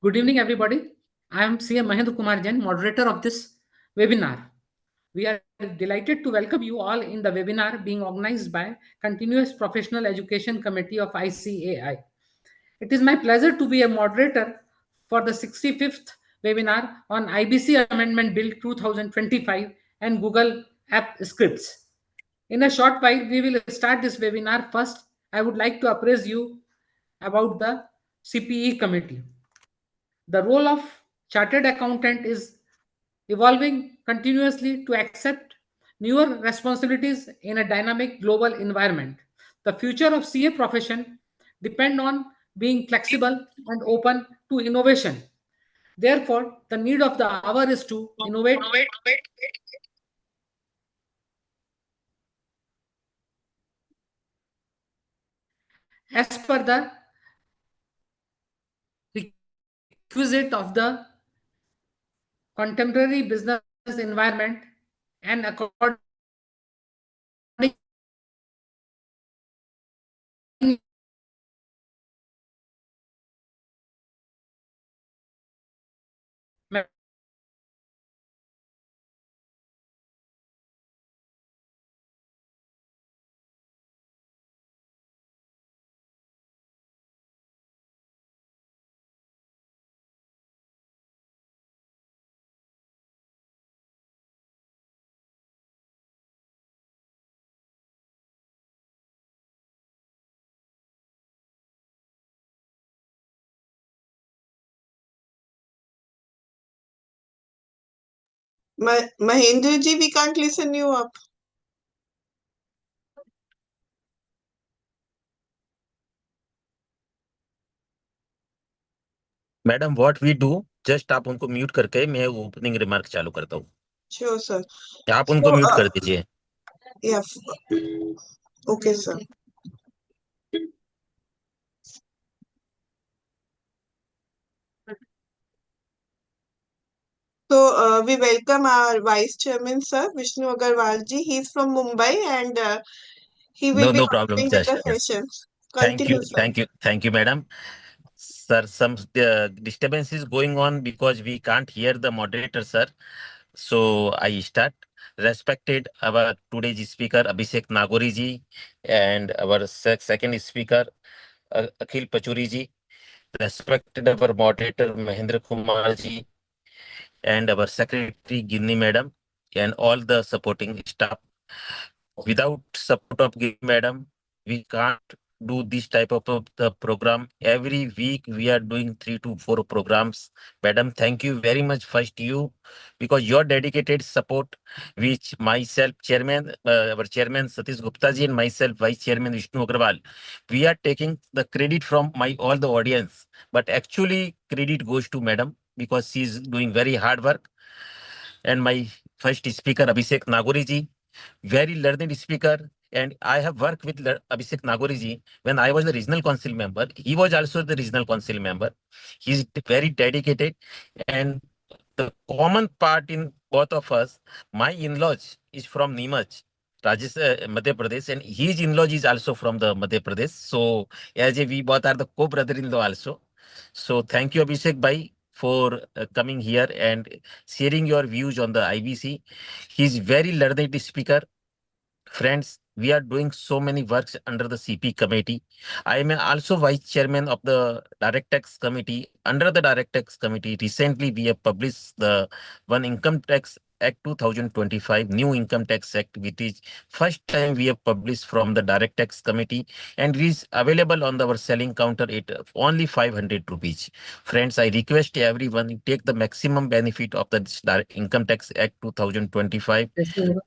Good evening, everybody. I am CM Mahendra Kumar Jain, moderator of this webinar. We are delighted to welcome you all in the webinar being organized by Continuous Professional Education Committee of ICAI. It is my pleasure to be a moderator for the 65th webinar on IBC Amendment Bill 2025 and Google AppScripts. In a short while, we will start this webinar. First, I would like to appraise you about the CPE committee. The role of chartered accountant is evolving continuously to accept newer responsibilities in a dynamic global environment. The future of CA profession depend on being flexible and open to innovation. Therefore, the need of the hour is to innovate as per the requisite of the contemporary business environment and according Mahendra ji, we can't listen you up. Madam what we do just आप उनको mute करके मैं opening remark चालू करता हूँ. Sure, sir. आप उनको mute कर दीजिए. Yeah. Okay, sir. So we welcome our Vice Chairman, sir, Vishnu Agarwal ji. He's from Mumbai and he will be No problem. with the Yes. session. Thank you, Continue, madam. Sir, some disturbance is going on because we can't hear the moderator, sir. So I start. Respected our today's speaker Abhishek Nagori ji and our second speaker Akhil Pachuri ji. Respected our moderator Mahendra Kumar ji and our secretary Ginni madam and all the supporting staff. Without support of Ginni madam, we can't do this type of the program. Every week we are doing 3 to 4 programs. Madam, thank you very much first you because your dedicated support, which myself chairman, our chairman Satish Gupta ji and myself vice chairman Vishnu Agrawal, we are taking the credit from my all the audience, but actually credit goes to madam because she is doing very hard work. And my first speaker Abhishek Nagori ji, very learned speaker. And I have worked with Abhishek Nagori ji when I was the regional council member. He was also the regional council member. He is very dedicated. And the common part in both of us, my in-laws is from Neemuch, Madhya Pradesh, and his in-laws is also from the Madhya Pradesh. So as we both are the co-brother-in-law also. So thank you, Abhishek Bhai, for coming here and sharing your views on the IBC. He's very learned speaker. Friends, we are doing so many works under the CP committee. I am also vice chairman of the direct tax committee. Under the direct tax committee, recently we have published the one income tax act 2025, new income tax act, which is first time we have published from the direct tax committee and it is available on our selling counter at only 500 rupees. Friends, I request everyone to take the maximum benefit of the income tax act 2025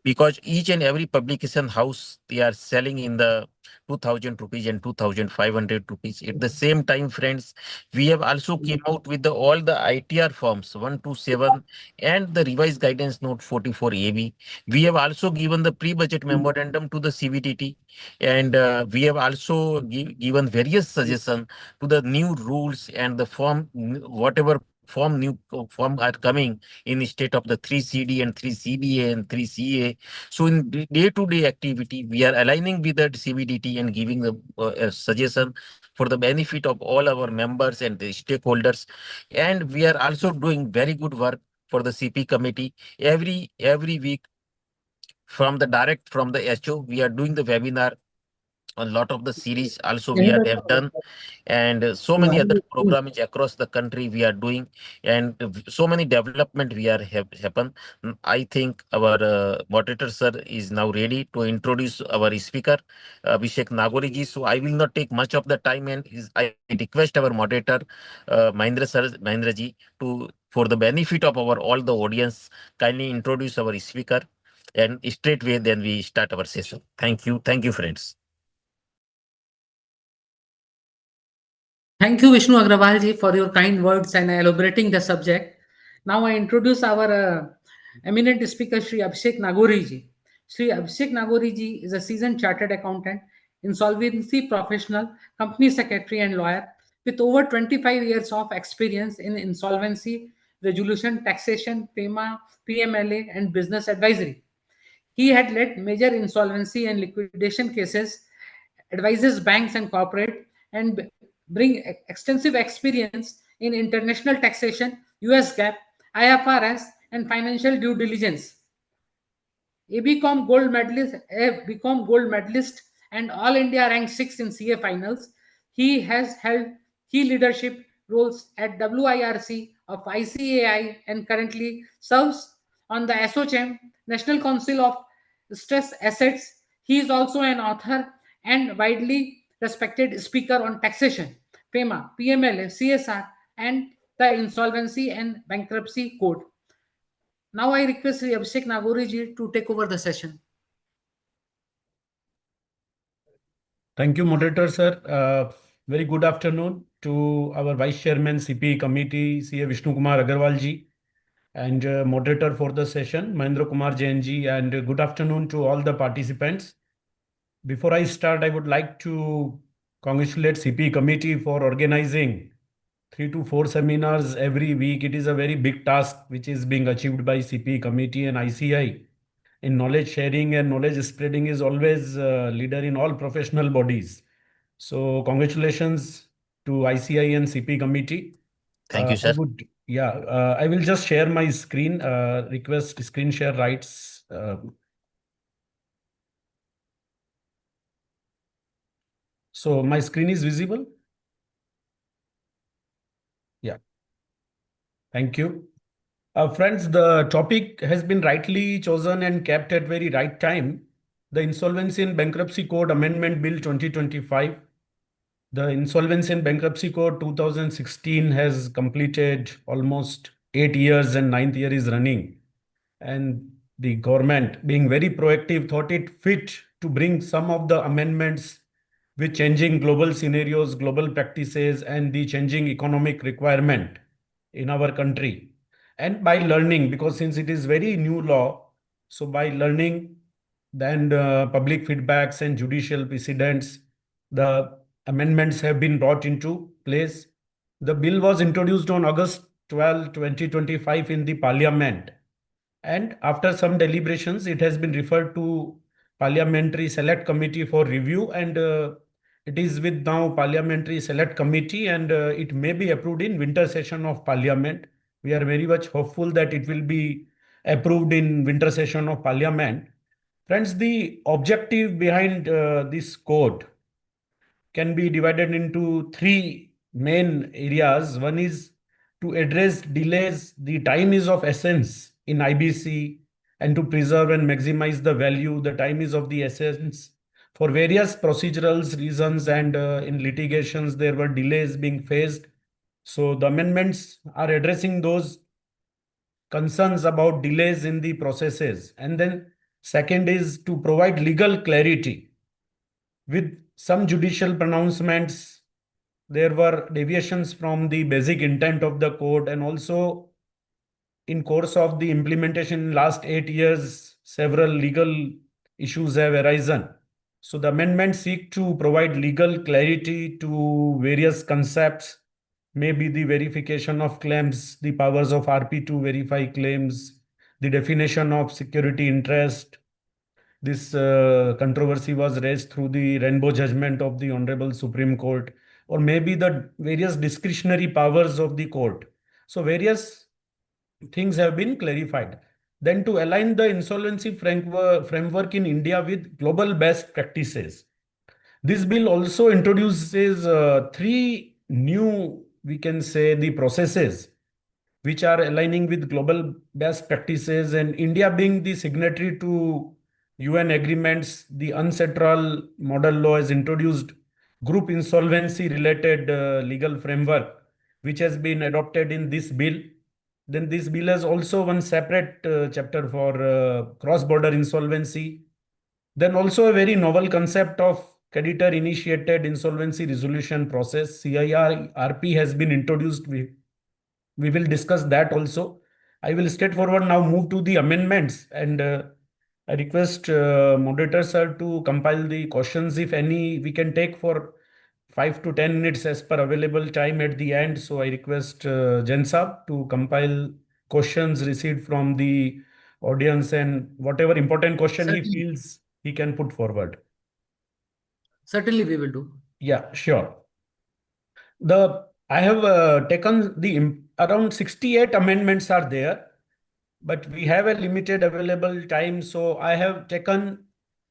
because each and every publication house they are selling in the 2000 rupees and 2500 rupees. At the same time, friends, we have also came out with the all the ITR forms 127 and the revised guidance note 44 AB. We have also given the pre-budget memorandum to the CVTT and we have also given various suggestions to the new rules and the form whatever form are coming in the state of the 3CD and 3CBA and 3CA. So in day-to-day activity, we are aligning with the CBDT and giving the a suggestion for the benefit of all our members and the stakeholders. And we are also doing very good work for the CP committee. Every week from the HO, we are doing the webinar. A lot of the series also we have done, and so many other programs across the country we are doing, and so many development we are have happen. I think our moderator sir is now ready to introduce our speaker, Abhishek Nagoriji. So I will not take much of the time, and I request our moderator, Mahendra ji, to for the benefit of our all the audience, kindly introduce our speaker, and straightway then we start our session. Thank you, friends. Thank you, Vishnu Agrawal ji, for your kind words and elaborating the subject. Now I introduce our eminent speaker, Sri Abhishek Nagori ji. Sri Abhishek Nagori ji is a seasoned chartered accountant, insolvency professional, company secretary, and lawyer with over 25 years of experience in insolvency, resolution, taxation, FEMA, PMLA, and business advisory. He had led major insolvency and liquidation cases, advises banks and corporate, and bring extensive experience in international taxation, US GAAP, IFRS, and financial due diligence. A Gold medalist, and All India ranked 6 in CA finals. He has held key leadership roles at WIRC of ICAI and currently serves on the SOCHM, National Council of Stress Assets. He is also an author and widely respected speaker on taxation, FEMA, PMLA, CSR, and the Insolvency and Bankruptcy Code. Now I request Sri Abhishek Nagoriji to take over the session. Thank you, moderator, sir. Very good afternoon to our Vice Chairman CP Committee, CA Vishnu Kumar Agarwal ji, and moderator for the session, Mahendra Kumar Jain ji, and good afternoon to all the participants. Before I start, I would like to congratulate CP Committee for organizing 3 to 4 seminars every week. It is a very big task which is being achieved by CP Committee and ICI. In knowledge sharing and knowledge spreading is always leader in all professional bodies. So congratulations to ICI and CP Committee. Thank you, sir. I will just share my screen, request screen share rights. So my screen is visible? Yeah. Thank you. Friends, the topic has been rightly chosen and kept at very right time. The Insolvency and Bankruptcy Code Amendment Bill 2025. The Insolvency and Bankruptcy Code 2016 has completed almost 8 years and 9th year is running. And the government, being very proactive, thought it fit to bring some of the amendments with changing global scenarios, global practices, and the changing economic requirement in our country. And by learning, because since it is very new law, so by learning, then public feedbacks and judicial precedents, the amendments have been brought into place. The bill was introduced on August 12, 2025 in the Parliament. And after some deliberations, it has been referred to Parliamentary Select Committee for review, and it is with now Parliamentary Select Committee, and it may be approved in winter session of Parliament. We are very much hopeful that it will be approved in winter session of Parliament. Friends, the objective behind this code can be divided into 3 main areas. One is to address delays. The time is of essence in IBC, and to preserve and maximize the value. The time is of the essence for various procedural reasons, and in litigations there were delays being faced. So the amendments are addressing those concerns about delays in the processes. And then second is to provide legal clarity. With some judicial pronouncements, there were deviations from the basic intent of the code, and also in course of the implementation in last 8 years, several legal issues have arisen. So the amendments seek to provide legal clarity to various concepts maybe the verification of claims, the powers of RP to verify claims, the definition of security interest. This controversy was raised through the rainbow judgment of the Honorable Supreme Court, or maybe the various discretionary powers of the court. So various things have been clarified. Then to align the insolvency framework in India with global best practices. This bill also introduces three new, we can say, the processes which are aligning with global best practices, and India being the signatory to UN agreements, the UNCETRAL model law has introduced group insolvency related legal framework, which has been adopted in this bill. Then this bill has also one separate chapter for cross-border insolvency. Then also a very novel concept of creditor initiated insolvency resolution process, CIRP, has been introduced. We will discuss that also. I will straightforward now move to the amendments, and I request moderator sir to compile the questions, if any, we can take for 5 to 10 minutes as per available time at the end. So I request Jen Saab to compile questions received from the audience, and whatever important question he Certainly, feels he can put forward. certainly we will do. Yeah, sure. I have taken around 68 amendments are there, but we have a limited available time. So I have taken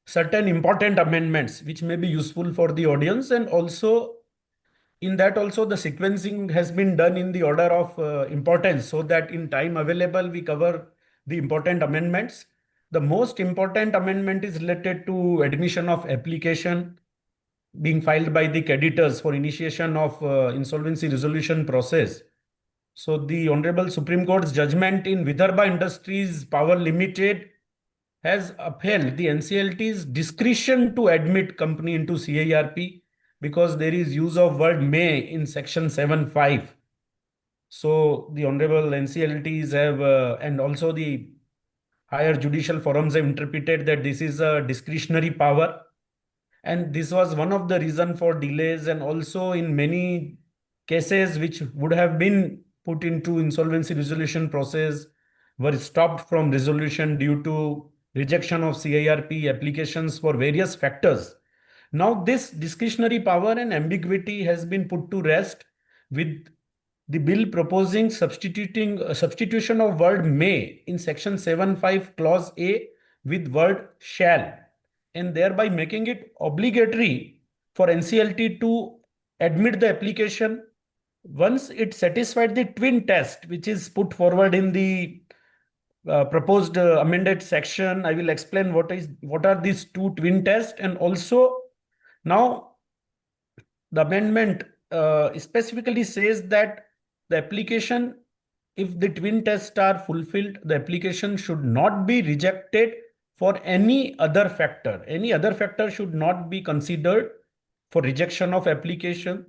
certain important amendments which may be useful for the audience, and also in that also the sequencing has been done in the order of importance, so that in time available we cover the important amendments. The most important amendment is related to admission of application being filed by the creditors for initiation of insolvency resolution process. So the Honorable Supreme Court's judgment in Vidarbha Industries Power Limited has upheld the NCLT's discretion to admit company into CIRP, because there is use of word may in section 7.5. So the Honorable NCLTs have, and also the higher judicial forums have interpreted that this is a discretionary power. And this was one of the reason for delays, and also in many cases which would have been put into insolvency resolution process were stopped from resolution due to rejection of CIRP applications for various factors. Now this discretionary power and ambiguity has been put to rest with the bill proposing substitution of word may in section 7.5 clause A with word shall, and thereby making it obligatory for NCLT to admit the application once it satisfied the twin test, which is put forward in the proposed amended section. I will explain what are these two twin tests, and also now the amendment specifically says that the application, if the twin tests are fulfilled, the application should not be rejected for any other factor. Any other factor should not be considered for rejection of application.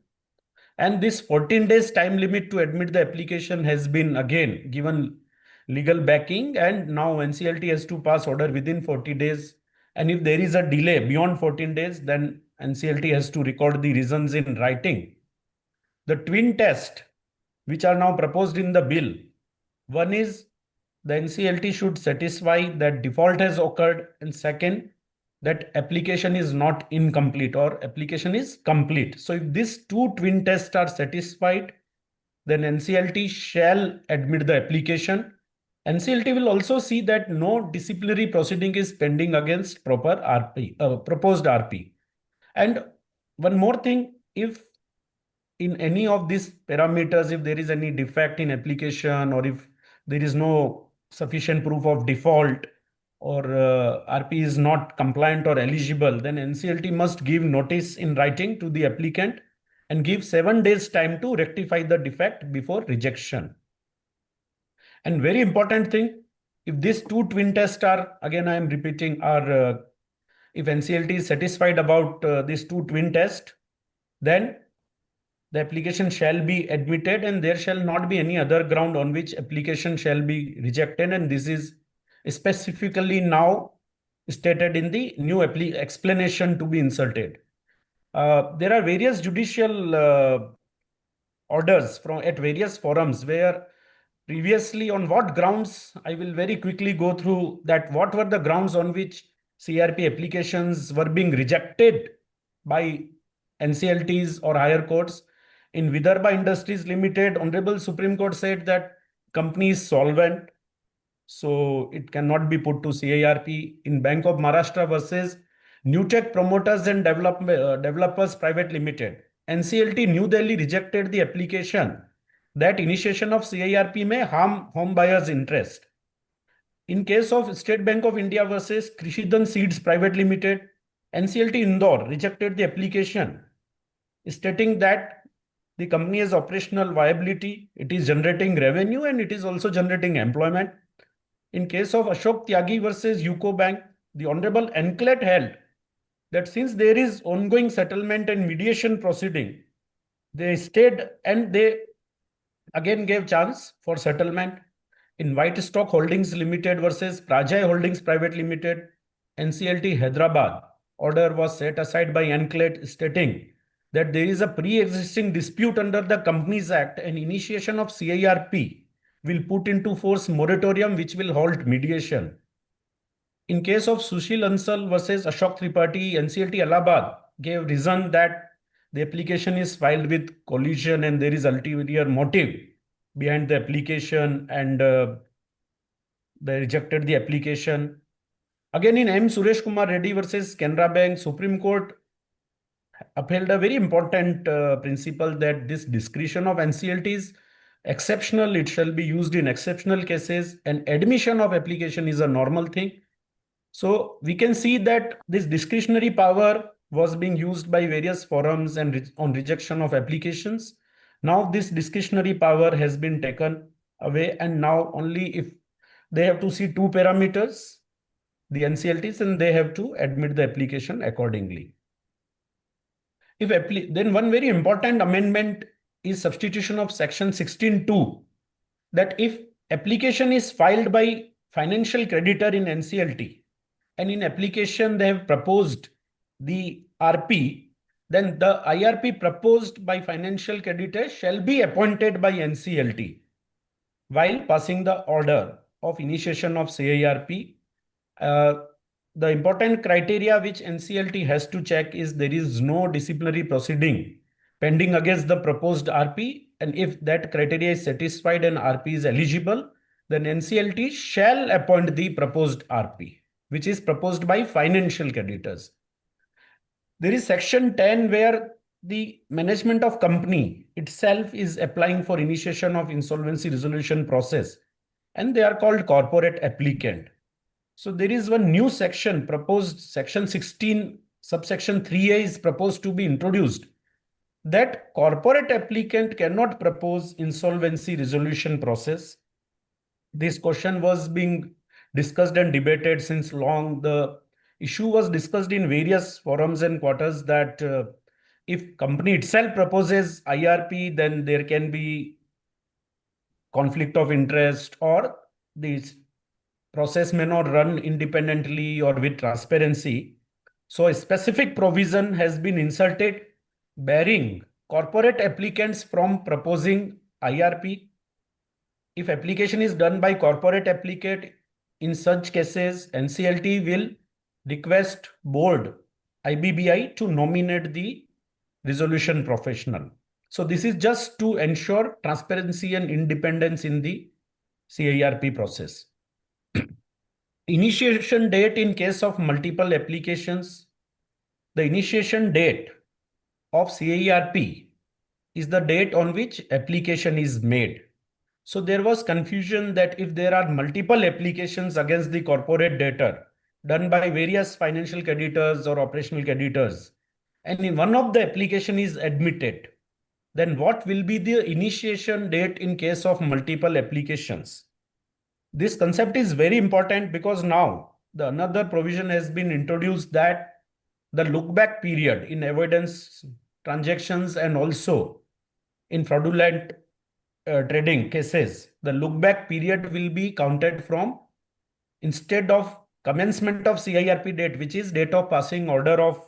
And this 14 days time limit to admit the application has been again given legal backing, and now NCLT has to pass order within 40 days. And if there is a delay beyond 14 days, then NCLT has to record the reasons in writing. The twin test, which are now proposed in the bill, one is the NCLT should satisfy that default has occurred, and second, that application is not incomplete or application is complete. So if these two twin tests are satisfied, then NCLT shall admit the application. NCLT will also see that no disciplinary proceeding is pending against proposed RP. And one more thing, if in any of these parameters, if there is any defect in application, or if there is no sufficient proof of default, or RP is not compliant or eligible, then NCLT must give notice in writing to the applicant and give 7 days time to rectify the defect before rejection. And very important thing, if these two twin tests are, again I am repeating, are if NCLT is satisfied about these two twin tests, then the application shall be admitted, and there shall not be any other ground on which application shall be rejected. And this is specifically now stated in the new explanation to be inserted. There are various judicial orders from at various forums where previously on what grounds, I will very quickly go through that what were the grounds on which CRP applications were being rejected by NCLTs or higher courts. In Vidarbha Industries Limited, Honorable Supreme Court said that company is solvent, so it cannot be put to CIRP. In Bank of Maharashtra versus New Tech Promoters and Developers Private Limited, NCLT New Delhi rejected the application that initiation of CIRP may harm home buyers' interest. In case of State Bank of India versus Krishidan Seeds Private Limited, NCLT Indore rejected the application, stating that the company has operational viability, it is generating revenue, and it is also generating employment. In case of Ashok Tyagi versus UCO Bank, the Honorable NCLAT held that since there is ongoing settlement and mediation proceeding, they stayed and they again gave chance for settlement. In White Stock Holdings Limited versus Prajay Holdings Private Limited, NCLT Hyderabad, order was set aside by NCLAT stating that there is a pre-existing dispute under the Companies Act and initiation of CIRP will put into force moratorium which will halt mediation. In case of Sushil Ansal versus Ashok Tripathi, NCLT Allahabad gave reason that the application is filed with collusion and there is ulterior motive behind the application, and they rejected the application. Again, in M. Suresh Kumar Reddy versus Canara Bank, Supreme Court upheld a very important principle that this discretion of NCLT is exceptional. It shall be used in exceptional cases, and admission of application is a normal thing. So we can see that this discretionary power was being used by various forums and on rejection of applications. Now this discretionary power has been taken away, and now only if they have to see two parameters, the NCLTs, and they have to admit the application accordingly. Then one very important amendment is substitution of section 16(2), that if application is filed by financial creditor in NCLT and in application they have proposed the RP, then the IRP proposed by financial creditor shall be appointed by NCLT while passing the order of initiation of CIRP. The important criteria which NCLT has to check is there is no disciplinary proceeding pending against the proposed RP, and if that criteria is satisfied and RP is eligible, then NCLT shall appoint the proposed RP, which is proposed by financial creditors. There is section 10 where the management of company itself is applying for initiation of insolvency resolution process, and they are called corporate applicant. So there is one new section proposed, section 16, subsection 3A is proposed to be introduced, that corporate applicant cannot propose insolvency resolution process. This question was being discussed and debated since long. The issue was discussed in various forums and quarters that if company itself proposes IRP, then there can be conflict of interest, or this process may not run independently or with transparency. So a specific provision has been inserted barring corporate applicants from proposing IRP. If application is done by corporate applicant, in such cases, NCLT will request board IBBI to nominate the resolution professional. So this is just to ensure transparency and independence in the CIRP process. Initiation date in case of multiple applications. The initiation date of CIRP is the date on which application is made. So there was confusion that if there are multiple applications against the corporate debtor done by various financial creditors or operational creditors, and in one of the application is admitted, then what will be the initiation date in case of multiple applications? This concept is very important because now the another provision has been introduced that the look back period in avoidance transactions and also in fraudulent trading cases, the look back period will be counted from, instead of commencement of CIRP date, which is date of passing order of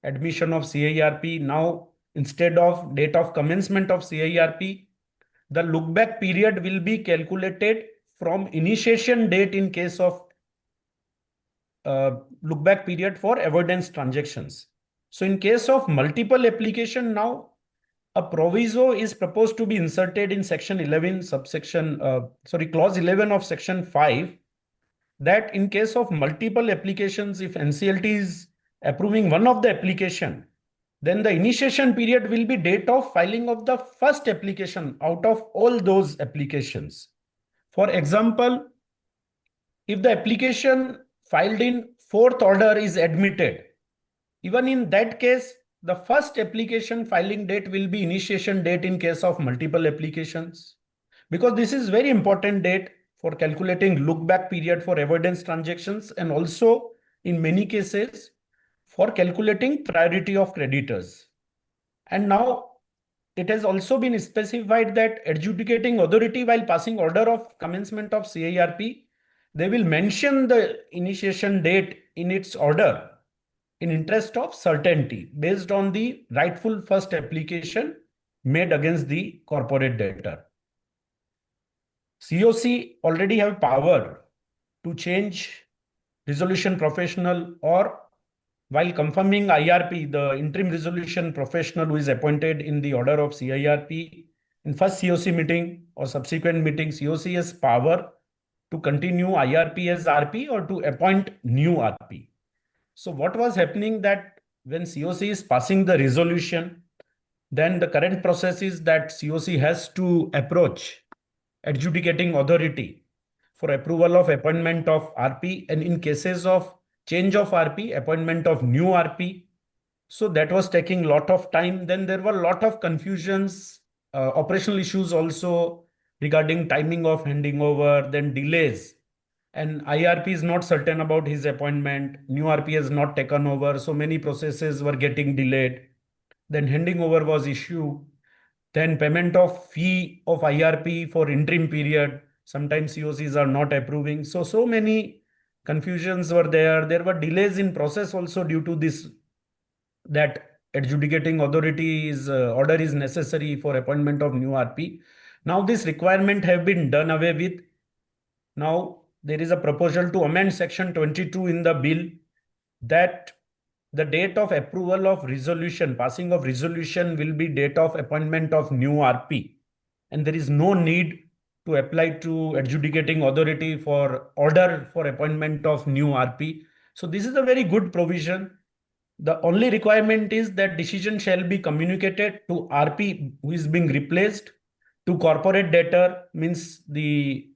admission of CIRP, now instead of date of commencement of CIRP, the look back period will be calculated from initiation date in case of look back period for avoidance transactions. So in case of multiple application, now a proviso is proposed to be inserted in section 11 subsection clause 11 of section 5, that in case of multiple applications, if NCLT is approving one of the application, then the initiation period will be date of filing of the first application out of all those applications. For example, if the application filed in fourth order is admitted, even in that case, the first application filing date will be initiation date in case of multiple applications. Because this is very important date for calculating look back period for avoidance transactions, and also in many cases for calculating priority of creditors. And now it has also been specified that adjudicating authority, while passing order of commencement of CIRP, they will mention the initiation date in its order in interest of certainty based on the rightful first application made against the corporate debtor. COC already have power to change resolution professional, or while confirming IRP, the interim resolution professional who is appointed in the order of CIRP in first COC meeting or subsequent meeting, COC has power to continue IRP as RP or to appoint new RP. So what was happening, that when COC is passing the resolution, then the current process is that COC has to approach adjudicating authority for approval of appointment of RP, and in cases of change of RP, appointment of new RP. So that was taking a lot of time. Then there were a lot of confusions, operational issues also regarding timing of handing over, then delays. And IRP is not certain about his appointment. New RP has not taken over. So many processes were getting delayed. Then handing over was issue. Then payment of fee of IRP for interim period. Sometimes COCs are not approving. So many confusions were there. There were delays in process also due to this, that adjudicating authority's order is necessary for appointment of new RP. Now this requirement have been done away with. Now there is a proposal to amend section 22 in the bill, that the date of approval of resolution, passing of resolution, will be date of appointment of new RP. And there is no need to apply to adjudicating authority for order for appointment of new RP. So this is a very good provision. The only requirement is that decision shall be communicated to RP who is being replaced, to corporate debtor, means the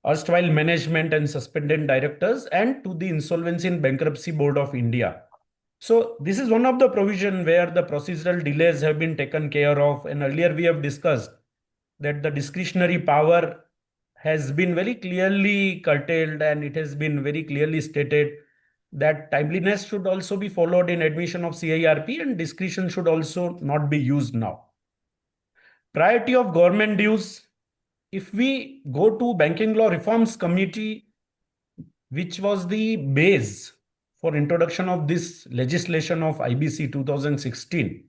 erstwhile management and suspended directors, and to the Insolvency and Bankruptcy Board of India. So this is one of the provision where the procedural delays have been taken care of. And earlier we have discussed that the discretionary power has been very clearly curtailed, and it has been very clearly stated that timeliness should also be followed in admission of CIRP, and discretion should also not be used now. Priority of government dues. If we go to Banking Law Reforms Committee, which was the base for introduction of this legislation of IBC 2016,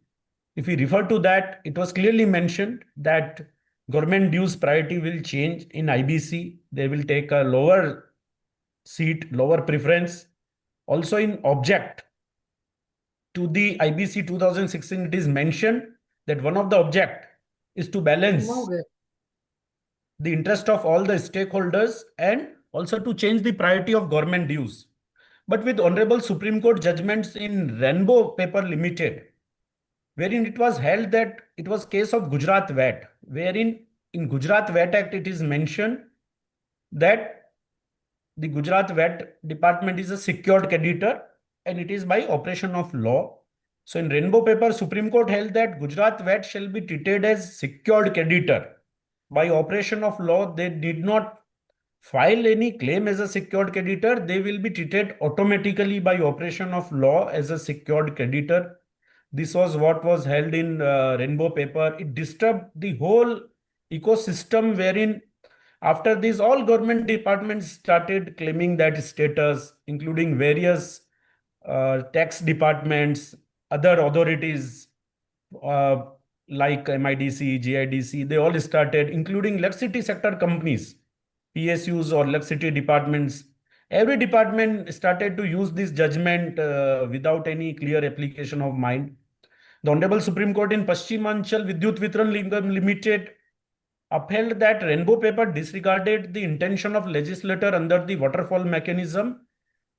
if we refer to that, it was clearly mentioned that government dues priority will change in IBC. They will take a lower seat, lower preference. Also in object to the IBC 2016, it is mentioned that one of the object is to balance the interest of all the stakeholders and also to change the priority of government dues. But with Honorable Supreme Court judgments in Rainbow Paper Limited, wherein it was held that it was case of Gujarat VAT, wherein in Gujarat VAT Act it is mentioned that the Gujarat VAT department is a secured creditor and it is by operation of law. So in Rainbow Paper, Supreme Court held that Gujarat VAT shall be treated as secured creditor. By operation of law, they did not file any claim as a secured creditor. They will be treated automatically by operation of law as a secured creditor. This was what was held in Rainbow Paper. It disturbed the whole ecosystem, wherein after this, all government departments started claiming that status, including various tax departments, other authorities. like MIDC, GIDC, they all started, including electricity sector companies, PSUs or electricity departments. Every department started to use this judgment without any clear application of mind. The Honorable Supreme Court in Pashchimanchal Vidyut Vitran Nigam Limited upheld that rainbow paper disregarded the intention of legislator under the waterfall mechanism,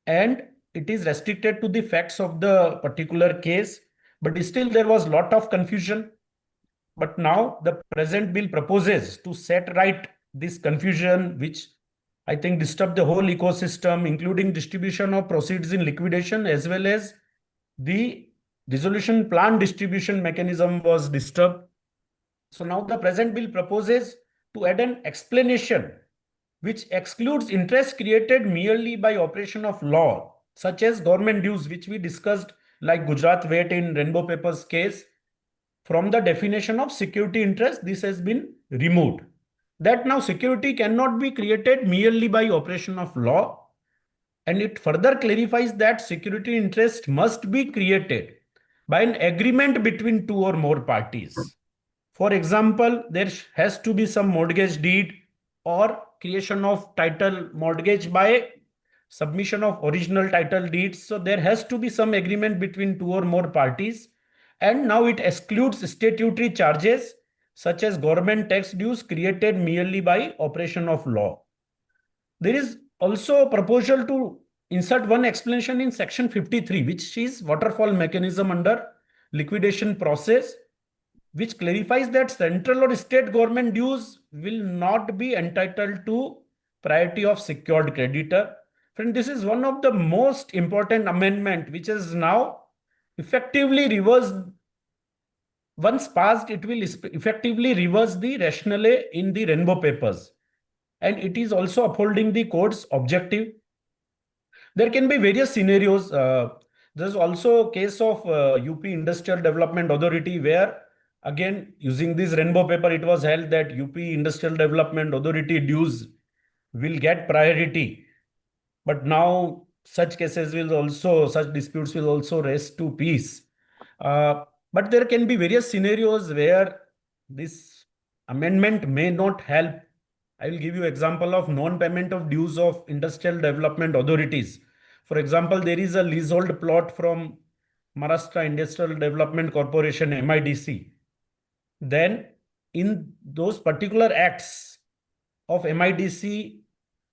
and it is restricted to the facts of the particular case. But still there was lot of confusion. But now the present bill proposes to set right this confusion, which I think disturbed the whole ecosystem, including distribution of proceeds in liquidation, as well as the resolution plan distribution mechanism was disturbed. So now the present bill proposes to add an explanation which excludes interest created merely by operation of law, such as government dues, which we discussed, like Gujarat VAT in Rainbow Papers case. From the definition of security interest, this has been removed. That now security cannot be created merely by operation of law, and it further clarifies that security interest must be created by an agreement between two or more parties. For example, there has to be some mortgage deed or creation of title mortgage by submission of original title deeds. So there has to be some agreement between two or more parties. And now it excludes statutory charges such as government tax dues created merely by operation of law. There is also a proposal to insert one explanation in section 53, which is waterfall mechanism under liquidation process, which clarifies that central or state government dues will not be entitled to priority of secured creditor. Friend, this is one of the most important amendment which is now effectively reversed. Once passed, it will effectively reverse the rationale in the Rainbow Papers. And it is also upholding the court's objective. There can be various scenarios. There's also a case of UP Industrial Development Authority where, again, using this Rainbow Paper, it was held that UP Industrial Development Authority dues will get priority. But now such cases will also, such disputes will also rest to peace. But there can be various scenarios where this amendment may not help. I will give you example of non-payment of dues of industrial development authorities. For example, there is a leasehold plot from Maharashtra Industrial Development Corporation, MIDC. Then in those particular acts of MIDC,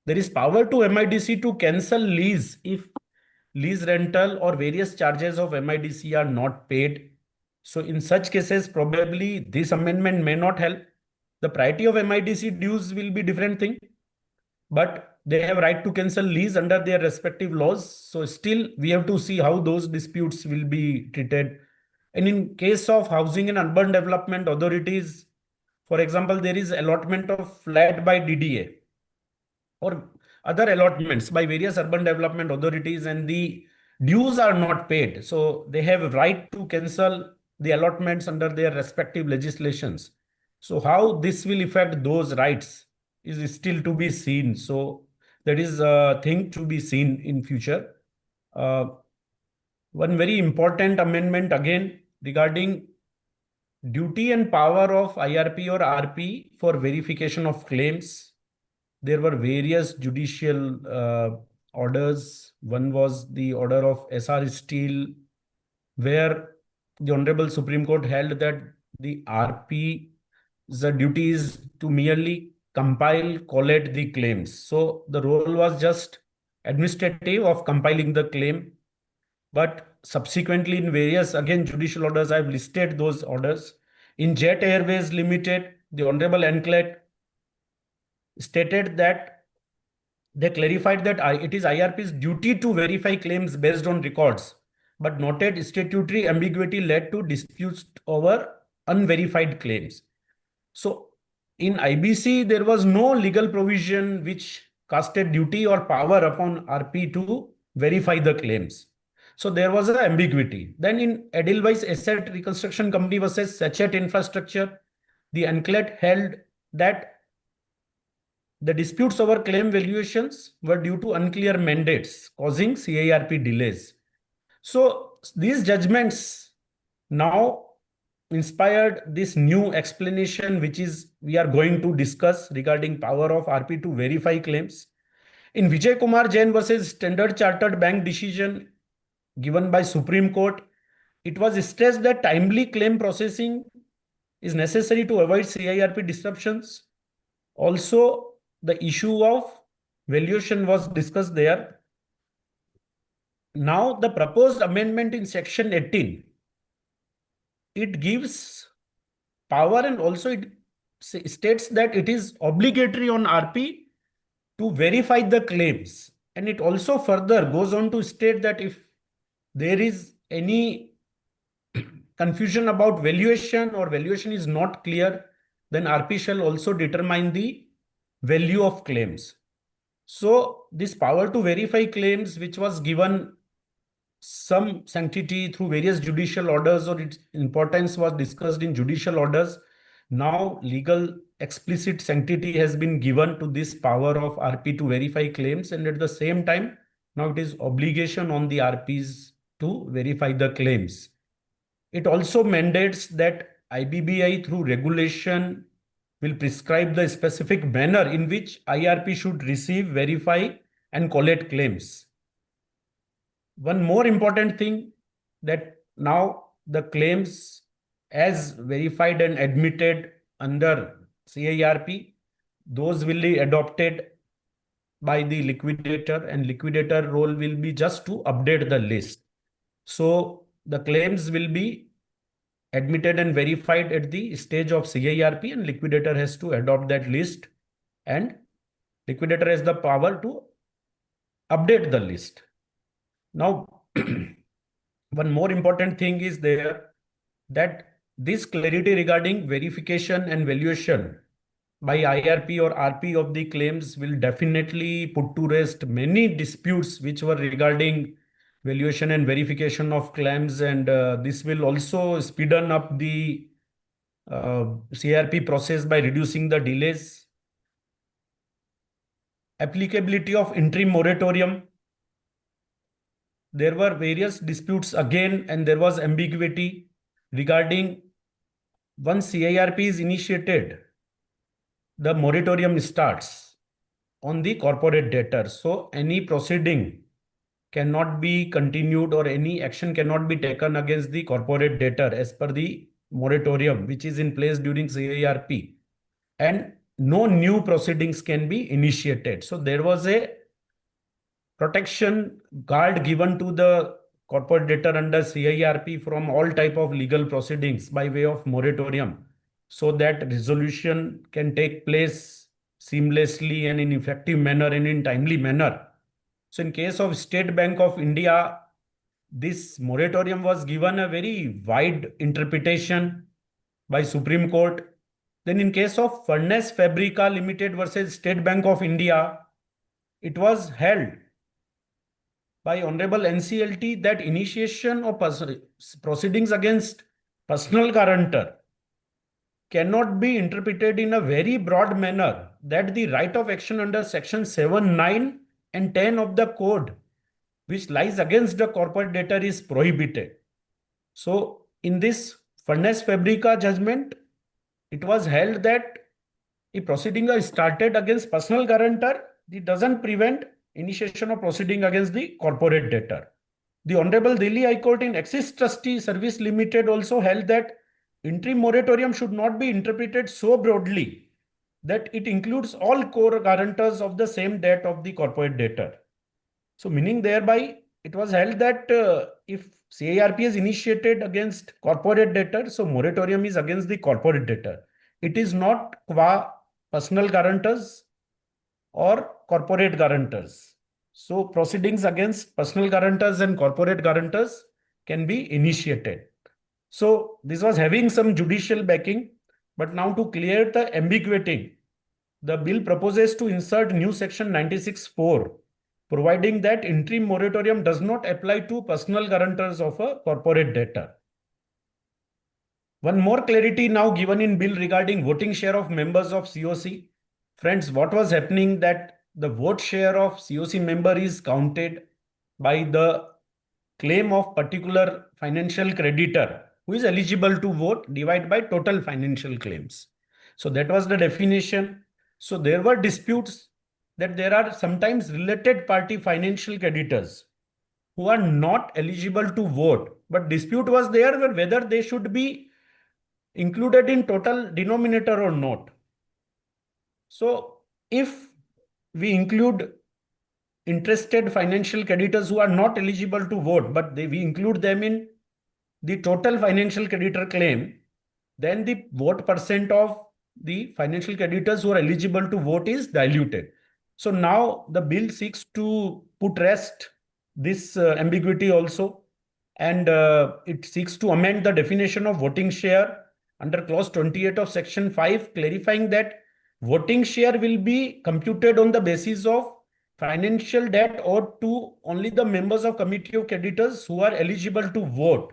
there is power to MIDC to cancel lease if lease rental or various charges of MIDC are not paid. So in such cases, probably this amendment may not help. The priority of MIDC dues will be different thing, but they have right to cancel lease under their respective laws. So still we have to see how those disputes will be treated. And in case of housing and urban development authorities, for example, there is allotment of flat by DDA or other allotments by various urban development authorities, and the dues are not paid. So they have right to cancel the allotments under their respective legislations. So how this will affect those rights is still to be seen. So that is a thing to be seen in future. One very important amendment again regarding duty and power of IRP or RP for verification of claims. There were various judicial orders. One was the order of SR Steel, where the Honorable Supreme Court held that the RP, the duty is to merely compile, collate the claims. So the role was just administrative of compiling the claim. But subsequently in various, again, judicial orders, I've listed those orders. In Jet Airways Limited, the Honorable Anklet stated that they clarified that it is IRP's duty to verify claims based on records, but noted statutory ambiguity led to disputes over unverified claims. So in IBC, there was no legal provision which casted duty or power upon RP to verify the claims. So there was an ambiguity. Then in Edelweiss Asset Reconstruction Company versus Sachet Infrastructure, the Anklet held that the disputes over claim valuations were due to unclear mandates, causing CIRP delays. So these judgments now inspired this new explanation, which is we are going to discuss regarding power of RP to verify claims. In Vijay Kumar Jain versus Standard Chartered Bank decision given by Supreme Court, it was stressed that timely claim processing is necessary to avoid CIRP disruptions. Also, the issue of valuation was discussed there. Now, the proposed amendment in section 18, it gives power and also it states that it is obligatory on RP to verify the claims. And it also further goes on to state that if there is any confusion about valuation or valuation is not clear, then RP shall also determine the value of claims. So this power to verify claims, which was given some sanctity through various judicial orders, or its importance was discussed in judicial orders. Now legal explicit sanctity has been given to this power of RP to verify claims, and at the same time, now it is obligation on the RPs to verify the claims. It also mandates that IBBI through regulation will prescribe the specific manner in which IRP should receive, verify, and collect claims. One more important thing, that now the claims as verified and admitted under CIRP, those will be adopted by the liquidator, and liquidator role will be just to update the list. So the claims will be admitted and verified at the stage of CIRP, and liquidator has to adopt that list, and liquidator has the power to update the list. Now, one more important thing is there, that this clarity regarding verification and valuation by IRP or RP of the claims will definitely put to rest many disputes which were regarding valuation and verification of claims, and this will also speed up the CRP process by reducing the delays. Applicability of interim moratorium. There were various disputes again, and there was ambiguity regarding once CIRP is initiated, the moratorium starts on the corporate debtor. So any proceeding cannot be continued or any action cannot be taken against the corporate debtor as per the moratorium which is in place during CIRP, and no new proceedings can be initiated. So there was a protection guard given to the corporate debtor under CIRP from all type of legal proceedings by way of moratorium, so that resolution can take place seamlessly and in effective manner and in timely manner. So in case of State Bank of India, this moratorium was given a very wide interpretation by Supreme Court. Then in case of Furnace Fabrica Limited versus State Bank of India, it was held by Honorable NCLT that initiation of proceedings against personal guarantor cannot be interpreted in a very broad manner, that the right of action under section 7, 9 and 10 of the code which lies against the corporate debtor is prohibited. So in this Furnace Fabrica judgment, it was held that if proceeding is started against personal guarantor, it doesn't prevent initiation of proceeding against the corporate debtor. The Honorable Delhi High Court in Axis Trustee Service Limited also held that interim moratorium should not be interpreted so broadly that it includes all core guarantors of the same debt of the corporate debtor. So meaning thereby it was held that if CIRP is initiated against corporate debtor, so moratorium is against the corporate debtor. It is not qua personal guarantors or corporate guarantors. So proceedings against personal guarantors and corporate guarantors can be initiated. So this was having some judicial backing, but now to clear the ambiguity, the bill proposes to insert new section 96(4), providing that interim moratorium does not apply to personal guarantors of a corporate debtor. One more clarity now given in bill regarding voting share of members of COC. Friends, what was happening, that the vote share of COC member is counted by the claim of particular financial creditor who is eligible to vote divided by total financial claims. So that was the definition. So there were disputes that there are sometimes related party financial creditors who are not eligible to vote, but dispute was there whether they should be included in total denominator or not. So if we include interested financial creditors who are not eligible to vote, but we include them in the total financial creditor claim, then the vote percent of the financial creditors who are eligible to vote is diluted. So now the bill seeks to put rest this ambiguity also, and it seeks to amend the definition of voting share under clause 28 of section 5, clarifying that voting share will be computed on the basis of financial debt owed to only the members of committee of creditors who are eligible to vote.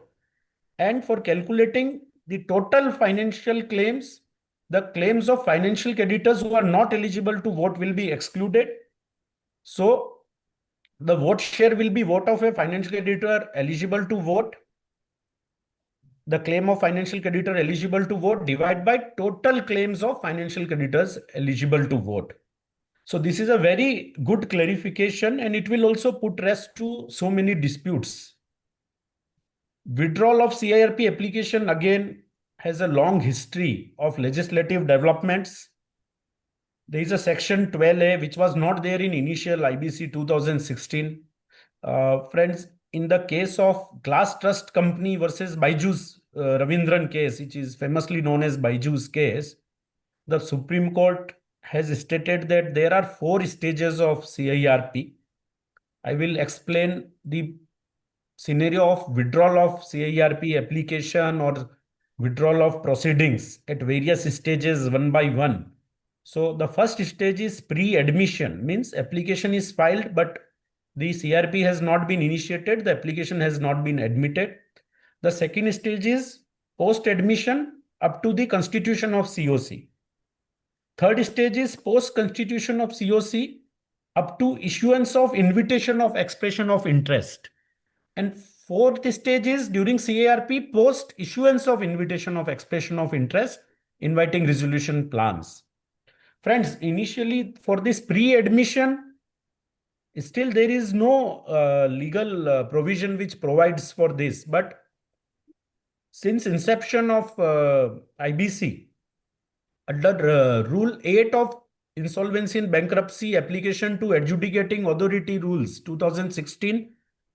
And for calculating the total financial claims, the claims of financial creditors who are not eligible to vote will be excluded. So the vote share will be vote of a financial creditor eligible to vote, the claim of financial creditor eligible to vote divided by total claims of financial creditors eligible to vote. So this is a very good clarification, and it will also put rest to so many disputes. Withdrawal of CIRP application again has a long history of legislative developments. There is a section 12A which was not there in initial IBC 2016. Friends, in the case of Glass Trust Company versus Byju's Ravindran case, which is famously known as Byju's case, the Supreme Court has stated that there are 4 stages of CIRP. I will explain the scenario of withdrawal of CIRP application or withdrawal of proceedings at various stages one by one. So the first stage is pre-admission, means application is filed, but the CRP has not been initiated, the application has not been admitted. The second stage is post-admission up to the constitution of COC. Third stage is post-constitution of COC up to issuance of invitation of expression of interest. And fourth stage is during CARP post issuance of invitation of expression of interest, inviting resolution plans. Friends, initially for this pre-admission, still there is no legal provision which provides for this. But since inception of IBC, under Rule 8 of Insolvency and Bankruptcy Application to Adjudicating Authority Rules 2016,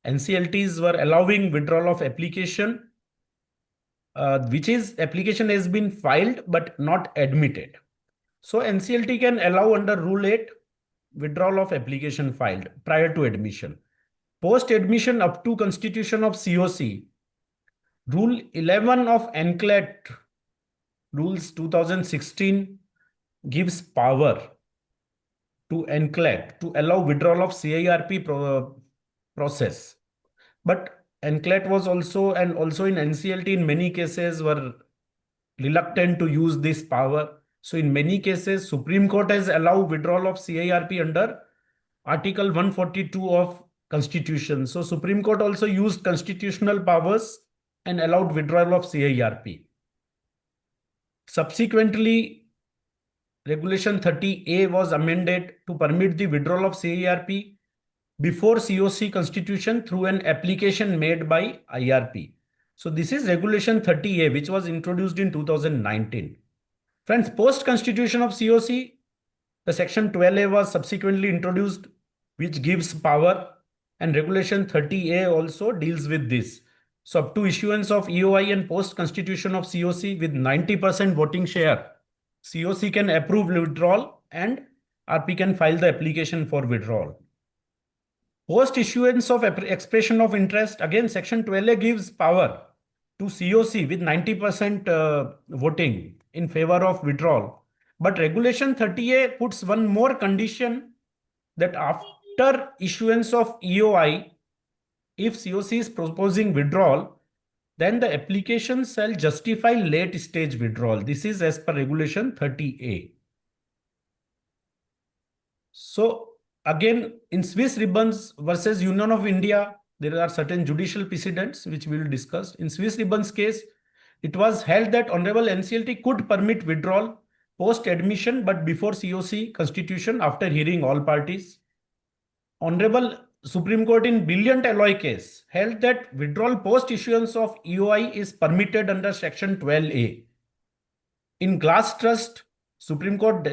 NCLTs were allowing withdrawal of application, which is application has been filed but not admitted. So NCLT can allow under Rule 8 withdrawal of application filed prior to admission. Post admission up to constitution of COC, Rule 11 of NCLAT Rules 2016 gives power to NCLAT to allow withdrawal of CIRP process. But NCLAT was also, and also in NCLT in many cases were reluctant to use this power. So in many cases, Supreme Court has allowed withdrawal of CIRP under Article 142 of Constitution. So Supreme Court also used constitutional powers and allowed withdrawal of CIRP. Subsequently, Regulation 30A was amended to permit the withdrawal of CIRP before COC constitution through an application made by IRP. So this is Regulation 30A, which was introduced in 2019. Friends, post constitution of COC, the section 12A was subsequently introduced, which gives power, and Regulation 30A also deals with this. So up to issuance of EOI and post constitution of COC with 90% voting share, COC can approve withdrawal and RP can file the application for withdrawal. Post issuance of expression of interest, again section 12A gives power to COC with 90% voting in favor of withdrawal. But Regulation 30A puts one more condition, that after issuance of EOI, if COC is proposing withdrawal, then the application shall justify late stage withdrawal. This is as per Regulation 30A. So again, in Swiss Ribbons versus Union of India, there are certain judicial precedents which we will discuss. In Swiss Ribbons case, it was held that Honorable NCLT could permit withdrawal post admission but before COC constitution after hearing all parties. Honorable Supreme Court in Brilliant Alloy case held that withdrawal post issuance of EOI is permitted under Section 12A. In Glass Trust, Supreme Court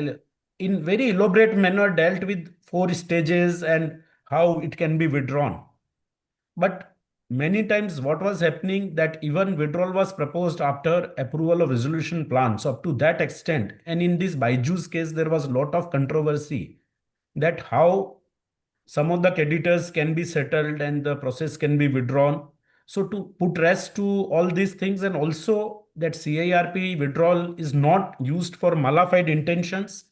in very elaborate manner dealt with 4 stages and how it can be withdrawn. But many times what was happening that even withdrawal was proposed after approval of resolution plan. So up to that extent, and in this Byju's case, there was a lot of controversy that how some of the creditors can be settled and the process can be withdrawn. So to put rest to all these things, and also that CIRP withdrawal is not used for malified intentions.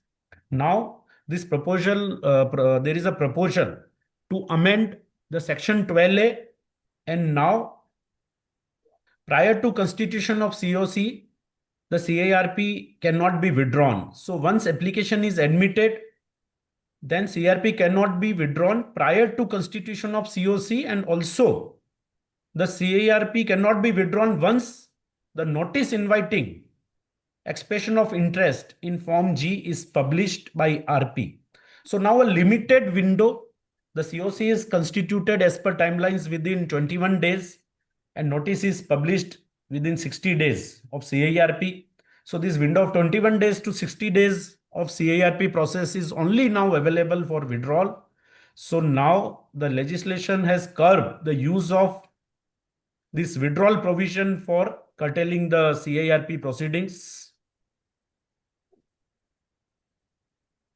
Now this proposal, there is a proposal to amend the section 12A, and now prior to constitution of COC, the CIRP cannot be withdrawn. So once application is admitted, then CRP cannot be withdrawn prior to constitution of COC, and also the CIRP cannot be withdrawn once the notice inviting expression of interest in Form G is published by RP. So now a limited window, the COC is constituted as per timelines within 21 days and notice is published within 60 days of CIRP. So this window of 21 days to 60 days of CIRP process is only now available for withdrawal. So now the legislation has curbed the use of this withdrawal provision for curtailing the CIRP proceedings.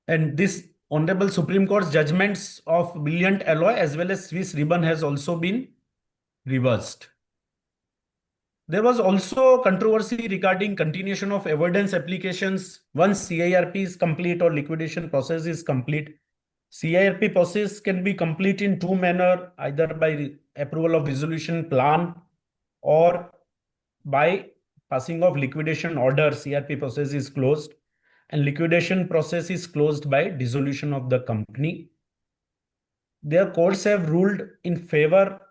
And this Honorable Supreme Court's judgments of Brilliant Alloy as well as Swiss Ribbon has also been reversed. There was also controversy regarding continuation of evidence applications once CIRP is complete or liquidation process is complete. CIRP process can be complete in two manner, either by approval of resolution plan or by passing of liquidation order. CIRP process is closed and liquidation process is closed by dissolution of the company. Their courts have ruled in favor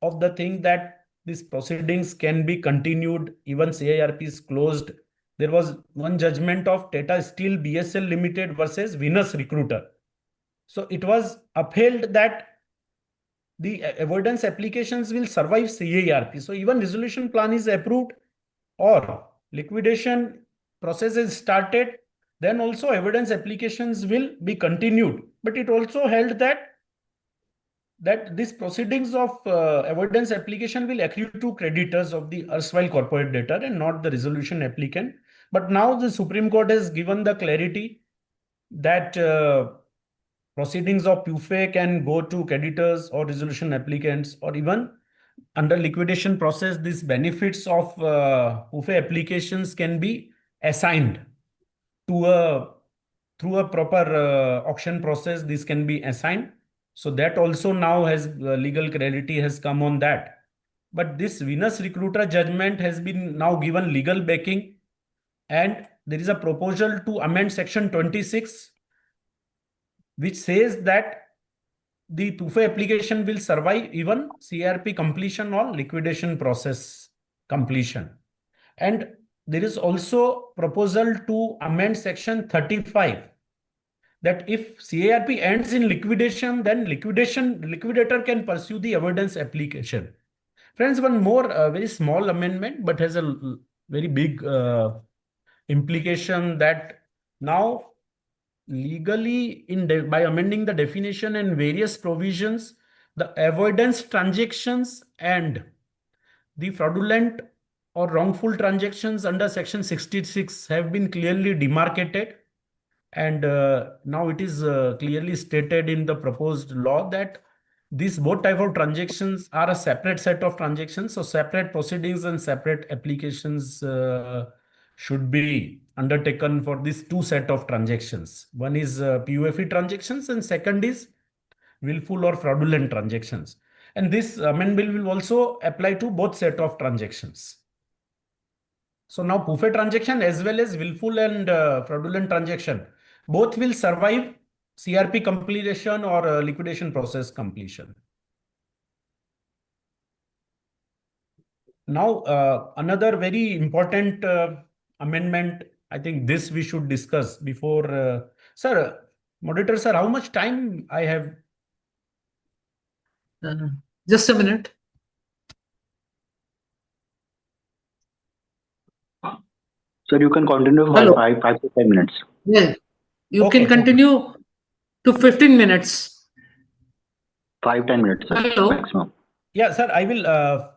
of the thing that these proceedings can be continued even CIRP is closed. There was one judgment of Tata Steel BSL Limited versus Venus Recruiter. So it was upheld that the evidence applications will survive CIRP. So even resolution plan is approved or liquidation process is started, then also evidence applications will be continued. But it also held that these proceedings of evidence application will accrue to creditors of the erstwhile corporate debtor and not the resolution applicant. But now the Supreme Court has given the clarity that proceedings of PUFE can go to creditors or resolution applicants, or even under liquidation process, these benefits of PUFE applications can be assigned to through a proper auction process. This can be assigned. So that also now has legal clarity has come on that. But this Venus Recruiter judgment has been now given legal backing, and there is a proposal to amend section 26, which says that the PUFE application will survive even CRP completion or liquidation process completion. And there is also proposal to amend section 35, that if CIRP ends in liquidation, then liquidator can pursue the evidence application. Friends, one more very small amendment, but has a very big implication, that now legally by amending the definition and various provisions, the avoidance transactions and the fraudulent or wrongful transactions under section 66 have been clearly demarcated. And now it is clearly stated in the proposed law that these both type of transactions are a separate set of transactions. So separate proceedings and separate applications should be undertaken for these two set of transactions. One is PUFE transactions and second is willful or fraudulent transactions. And this amendment will also apply to both set of transactions. So now PUFE transaction as well as willful and fraudulent transaction, both will survive CRP completion or liquidation process completion. Now, another very important amendment, I think this we should discuss before. Sir, moderator, sir, how much time I have? Just a minute. Sir, you can continue by Hello. 5 to 10 minutes. Yeah, you Okay, can continue to 15 minutes. 5-10 minutes, sir, Hello. maximum. Yeah, sir, I will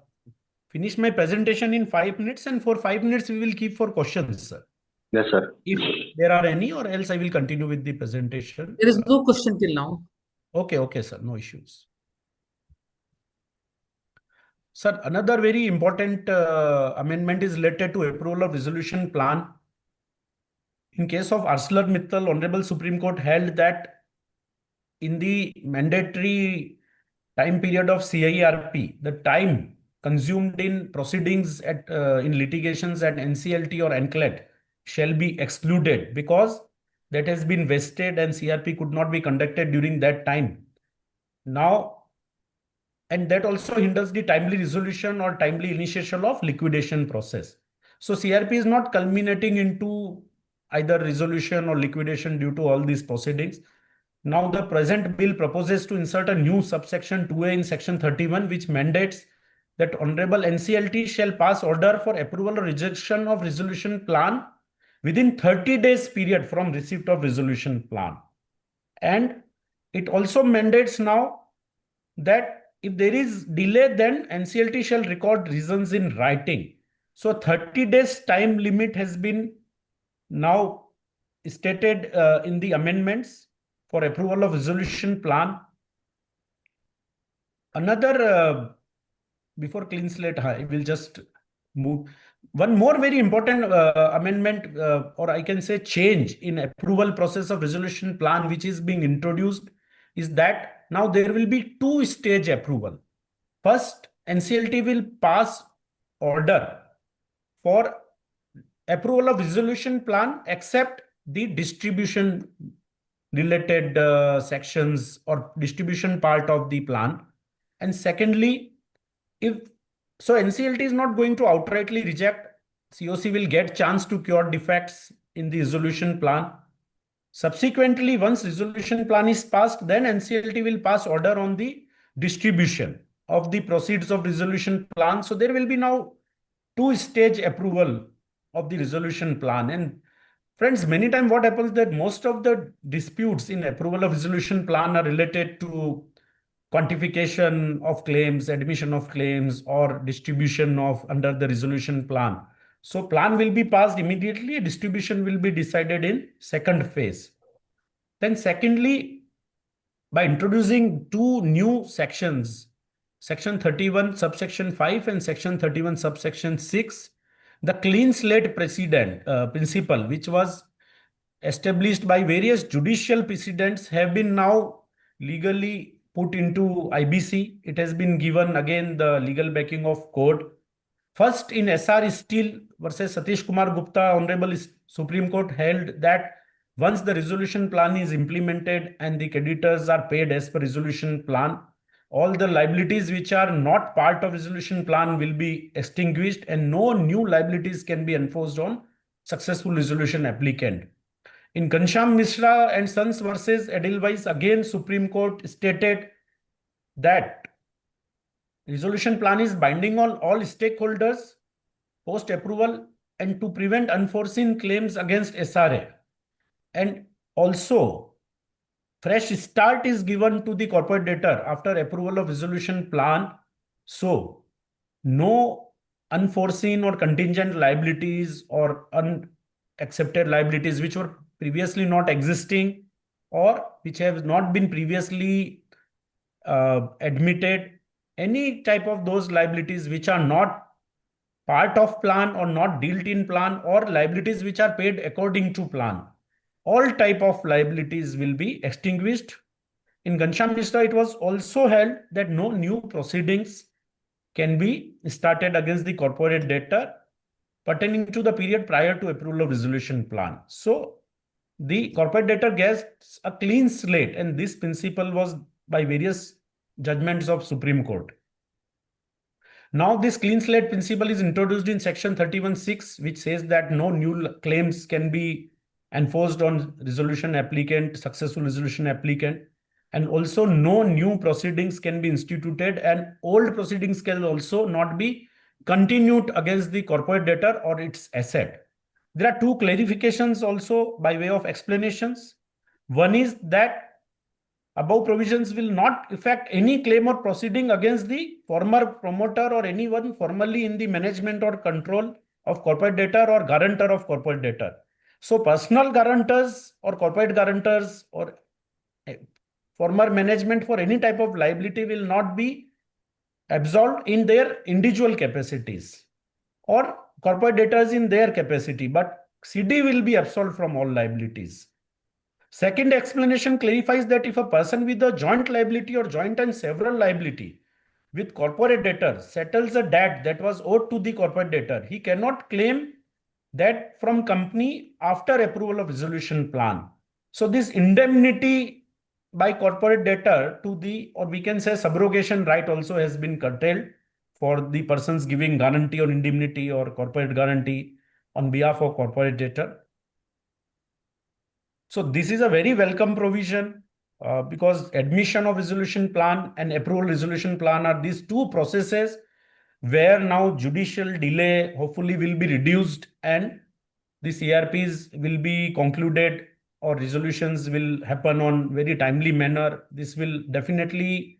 finish my presentation in 5 minutes, and for 5 minutes we will keep for questions, sir. Yes, sir. If there are any, or else I will continue with the presentation. There is no question till now. Okay, sir, no issues. Sir, another very important amendment is related to approval of resolution plan. In case of ArcelorMittal, Honorable Supreme Court held that in the mandatory time period of CIRP, the time consumed in proceedings at in litigations at NCLT or NCLAT shall be excluded because that has been vested and CRP could not be conducted during that time. Now, and that also hinders the timely resolution or timely initiation of liquidation process. So CRP is not culminating into either resolution or liquidation due to all these proceedings. Now the present bill proposes to insert a new subsection 2A in section 31, which mandates that Honorable NCLT shall pass order for approval or rejection of resolution plan within 30 days period from receipt of resolution plan. And it also mandates now that if there is delay, then NCLT shall record reasons in writing. So 30 days time limit has been now stated in the amendments for approval of resolution plan. Another, before clean slate, I will just move. One more very important amendment, or I can say change in approval process of resolution plan, which is being introduced, is that now there will be two-stage approval. First, NCLT will pass order for approval of resolution plan except the distribution related sections or distribution part of the plan. And secondly, if so, NCLT is not going to outrightly reject. COC will get chance to cure defects in the resolution plan. Subsequently, once resolution plan is passed, then NCLT will pass order on the distribution of the proceeds of resolution plan. So there will be now two-stage approval of the resolution plan. And friends, many times what happens that most of the disputes in approval of resolution plan are related to quantification of claims, admission of claims, or distribution of under the resolution plan. So plan will be passed immediately, distribution will be decided in second phase. Then secondly, by introducing two new sections, section 31 subsection 5 and section 31 subsection 6, the clean slate principle, which was established by various judicial precedents, have been now legally put into IBC. It has been given again the legal backing of court. First, in SR Steel versus Satish Kumar Gupta, Honorable Supreme Court held that once the resolution plan is implemented and the creditors are paid as per resolution plan, all the liabilities which are not part of resolution plan will be extinguished and no new liabilities can be enforced on successful resolution applicant. In Ghanshyam Mishra and Sons versus Edelweiss, again Supreme Court stated that resolution plan is binding on all stakeholders post approval and to prevent unforeseen claims against SRA. And also, fresh start is given to the corporate debtor after approval of resolution plan. So, no unforeseen or contingent liabilities or unaccepted liabilities which were previously not existing or which have not been previously admitted, any type of those liabilities which are not part of plan or not dealt in plan or liabilities which are paid according to plan, all type of liabilities will be extinguished. In Ghanshyam Mishra, it was also held that no new proceedings can be started against the corporate debtor pertaining to the period prior to approval of resolution plan. So the corporate debtor gets a clean slate, and this principle was by various judgments of Supreme Court. Now, this clean slate principle is introduced in section 31(6), which says that no new claims can be enforced on resolution applicant, successful resolution applicant, and also no new proceedings can be instituted, and old proceedings can also not be continued against the corporate debtor or its asset. There are two clarifications also by way of explanations. One is that above provisions will not affect any claim or proceeding against the former promoter or anyone formerly in the management or control of corporate debtor or guarantor of corporate debtor. So personal guarantors or corporate guarantors or former management for any type of liability will not be absolved in their individual capacities or corporate debtors in their capacity, but CD will be absolved from all liabilities. Second explanation clarifies that if a person with a joint liability or joint and several liability with corporate debtor settles a debt that was owed to the corporate debtor, he cannot claim that from company after approval of resolution plan. So this indemnity by corporate debtor to the, or we can say subrogation right, also has been curtailed for the persons giving guarantee or indemnity or corporate guarantee on behalf of corporate debtor. So this is a very welcome provision because admission of resolution plan and approval resolution plan are these two processes where now judicial delay hopefully will be reduced and the CRPs will be concluded or resolutions will happen on very timely manner. This will definitely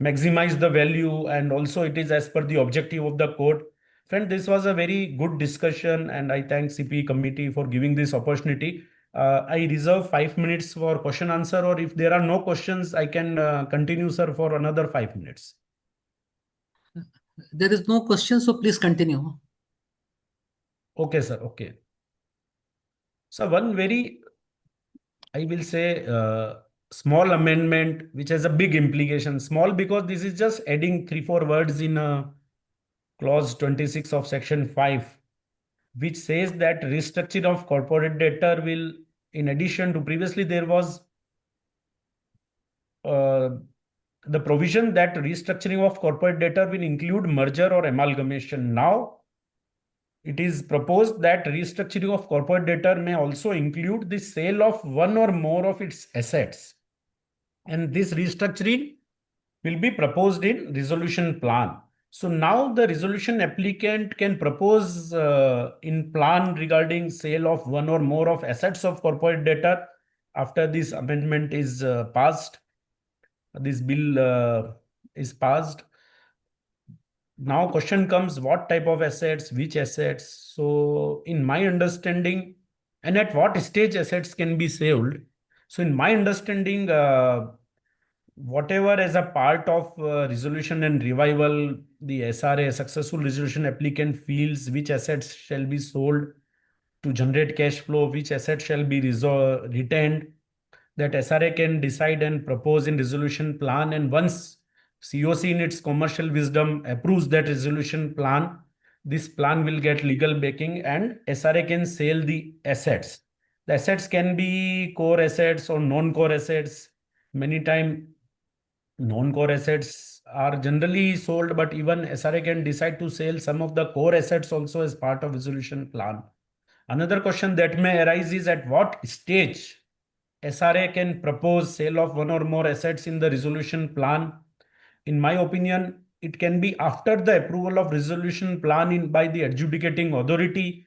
maximize the value, and also it is as per the objective of the court. Friend, this was a very good discussion and I thank CP committee for giving this opportunity. I reserve 5 minutes for question answer, or if there are no questions, I can continue, sir, for another 5 minutes. There is no question, so please continue. Okay, sir. Okay. So one very, I will say, small amendment which has a big implication. Small because this is just adding 3-4 words in clause 26 of section 5, which says that restructuring of corporate debtor will, in addition to previously there was the provision that restructuring of corporate debtor will include merger or amalgamation. Now it is proposed that restructuring of corporate debtor may also include the sale of one or more of its assets. And this restructuring will be proposed in resolution plan. So now the resolution applicant can propose in plan regarding sale of one or more of assets of corporate debtor after this amendment is passed. This bill is passed. Now question comes, what type of assets, which assets? So in my understanding, and at what stage assets can be sold? So in my understanding, whatever as a part of resolution and revival, the SRA, successful resolution applicant, feels which assets shall be sold to generate cash flow, which assets shall be retained, that SRA can decide and propose in resolution plan. And once COC in its commercial wisdom approves that resolution plan, this plan will get legal backing and SRA can sell the assets. The assets can be core assets or non-core assets. Many times non-core assets are generally sold, but even SRA can decide to sell some of the core assets also as part of resolution plan. Another question that may arise is at what stage SRA can propose sale of one or more assets in the resolution plan. In my opinion, it can be after the approval of resolution plan by the adjudicating authority.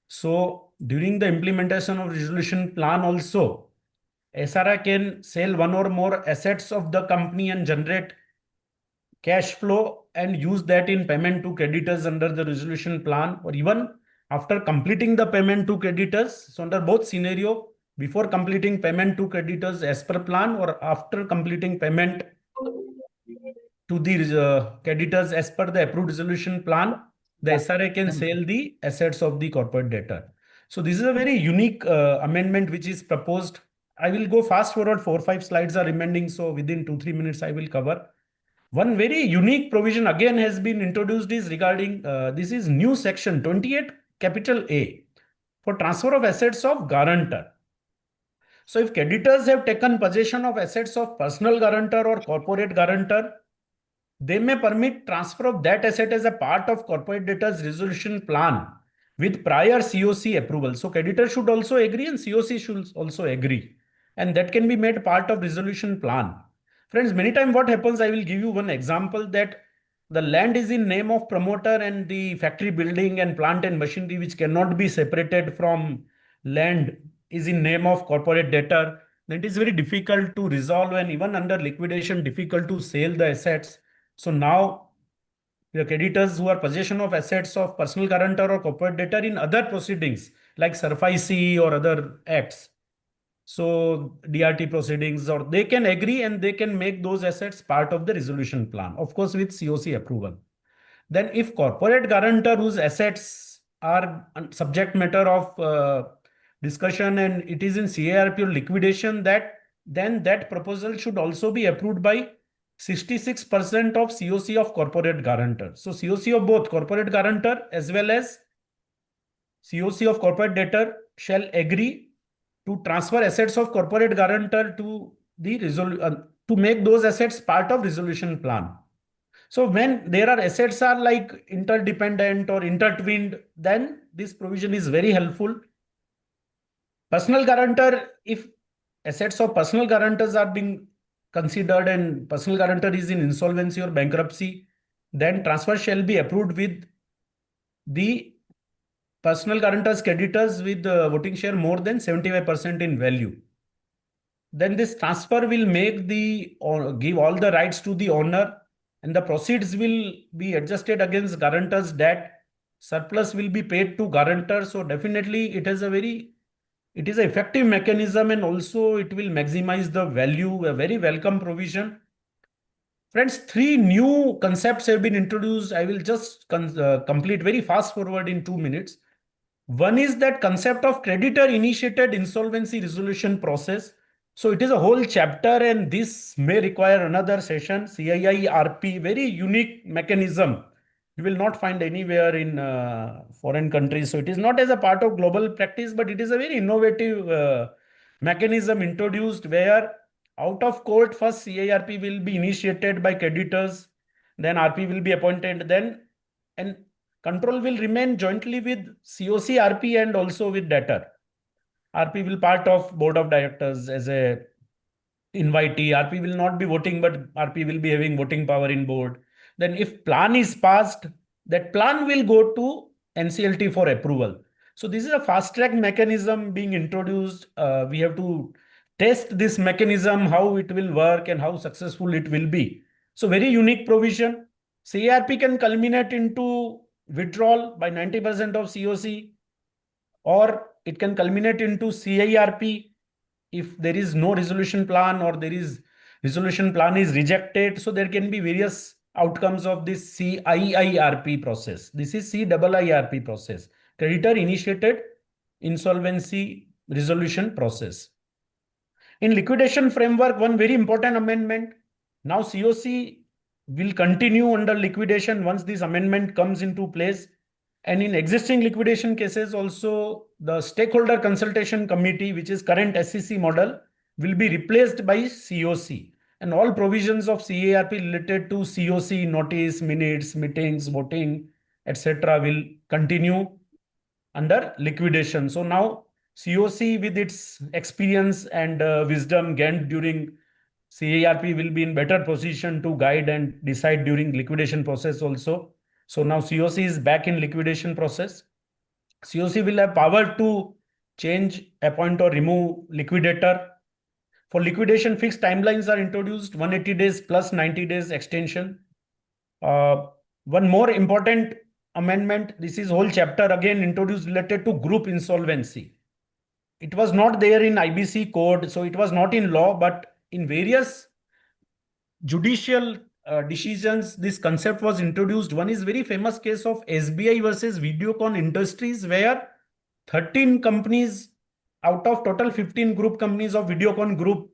So during the implementation of resolution plan also, SRA can sell one or more assets of the company and generate cash flow and use that in payment to creditors under the resolution plan, or even after completing the payment to creditors. So under both scenario, before completing payment to creditors as per plan or after completing payment to the creditors as per the approved resolution plan, the SRA can sell the assets of the corporate debtor. So this is a very unique amendment which is proposed. I will go fast forward, 4-5 slides are remaining. So within 2-3 minutes, I will cover. One very unique provision again has been introduced is regarding, this is new section 28 capital A for transfer of assets of guarantor. So if creditors have taken possession of assets of personal guarantor or corporate guarantor, they may permit transfer of that asset as a part of corporate debtors resolution plan with prior COC approval. So creditor should also agree and COC should also agree. And that can be made part of resolution plan. Friends, many times what happens, I will give you one example that the land is in name of promoter and the factory building and plant and machinery which cannot be separated from land is in name of corporate debtor. Then it is very difficult to resolve and even under liquidation difficult to sell the assets. So now the creditors who are possession of assets of personal guarantor or corporate debtor in other proceedings like SARFAESI or other acts, so DRT proceedings, or they can agree and they can make those assets part of the resolution plan, of course with COC approval. Then if corporate guarantor whose assets are subject matter of discussion and it is in CARP or liquidation, then that proposal should also be approved by 66% of COC of corporate guarantor. So COC of both corporate guarantor as well as COC of corporate debtor shall agree to transfer assets of corporate guarantor to the to make those assets part of resolution plan. So when there are assets are like interdependent or intertwined, then this provision is very helpful. Personal guarantor, if assets of personal guarantors are being considered and personal guarantor is in insolvency or bankruptcy, then transfer shall be approved with the personal guarantors creditors with voting share more than 75% in value. Then this transfer will make give all the rights to the owner and the proceeds will be adjusted against guarantor's debt. Surplus will be paid to guarantor. So definitely it is an effective mechanism and also it will maximize the value, a very welcome provision. Friends, 3 new concepts have been introduced. I will just complete very fast forward in 2 minutes. One is that concept of creditor initiated insolvency resolution process. So it is a whole chapter and this may require another session. CII-RP, very unique mechanism. You will not find anywhere in foreign countries. So it is not as a part of global practice, but it is a very innovative mechanism introduced where out of court first CIRP will be initiated by creditors, then RP will be appointed, then and control will remain jointly with COC, RP and also with debtor. RP will part of board of directors as a invitee. RP will not be voting, but RP will be having voting power in board. Then if plan is passed, that plan will go to NCLT for approval. So this is a fast track mechanism being introduced. We have to test this mechanism, how it will work and how successful it will be. So very unique provision. CARP can culminate into withdrawal by 90% of COC, or it can culminate into CIRP if there is no resolution plan or there is resolution plan is rejected. So there can be various outcomes of this CIIRP process. This is CIIRP process, creditor initiated insolvency resolution process. In liquidation framework, one very important amendment. Now COC will continue under liquidation once this amendment comes into place. And in existing liquidation cases also, the stakeholder consultation committee, which is current SEC model, will be replaced by COC. And all provisions of CARP related to COC, notice, minutes, meetings, voting, etc. will continue under liquidation. So now COC with its experience and wisdom gained during CARP will be in better position to guide and decide during liquidation process also. So now COC is back in liquidation process. COC will have power to change, appoint or remove liquidator. For liquidation, fixed timelines are introduced, 180 days plus 90 days extension. One more important amendment, this is whole chapter again introduced related to group insolvency. It was not there in IBC code, so it was not in law, but in various judicial decisions, this concept was introduced. One is very famous case of SBI versus Videocon Industries, where 13 companies out of total 15 group companies of Videocon Group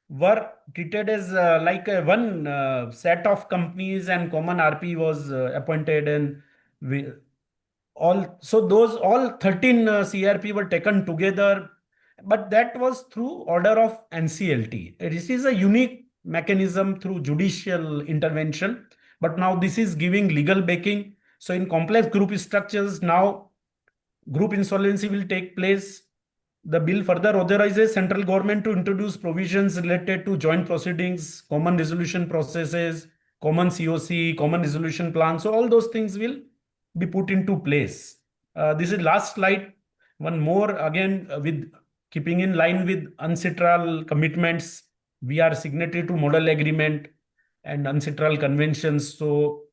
were treated as like one set of companies and common RP was appointed and all 13 CRP were taken together, but that was through order of NCLT. This is a unique mechanism through judicial intervention, but now this is giving legal backing. So in complex group structures, now group insolvency will take place. The bill further authorizes central government to introduce provisions related to joint proceedings, common resolution processes, common COC, common resolution plan. So all those things will be put into place. This is last slide. One more again with keeping in line with UNCITRAL commitments. We are signatory to model agreement and UNCITRAL conventions. So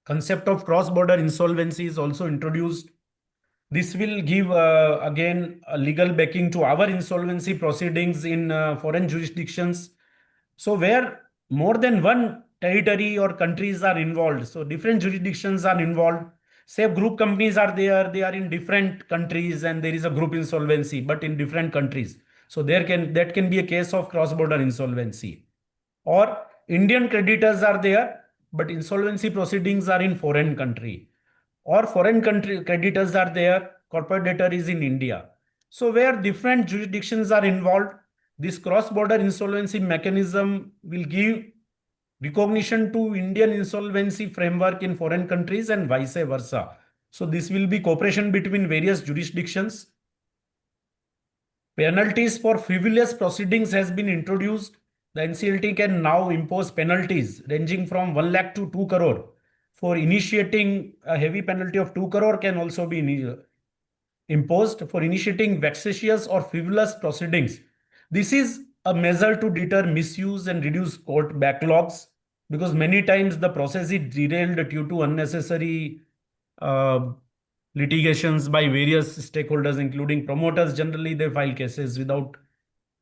concept of cross-border insolvency is also introduced. This will give again a legal backing to our insolvency proceedings in foreign jurisdictions. So where more than one territory or countries are involved, so different jurisdictions are involved. Say group companies are there, they are in different countries and there is a group insolvency, but in different countries. So that can be a case of cross-border insolvency. Or Indian creditors are there, but insolvency proceedings are in foreign country, or foreign country creditors are there, corporate debtor is in India. So where different jurisdictions are involved, this cross-border insolvency mechanism will give recognition to Indian insolvency framework in foreign countries and vice versa. So this will be cooperation between various jurisdictions. Penalties for frivolous proceedings has been introduced. The NCLT can now impose penalties ranging from 1 lakh to 2 crore. For initiating a heavy penalty of 2 crore can also be imposed for initiating vexatious or frivolous proceedings. This is a measure to deter misuse and reduce court backlogs, because many times the process is derailed due to unnecessary uh, litigations by various stakeholders, including promoters. Generally, they file cases without,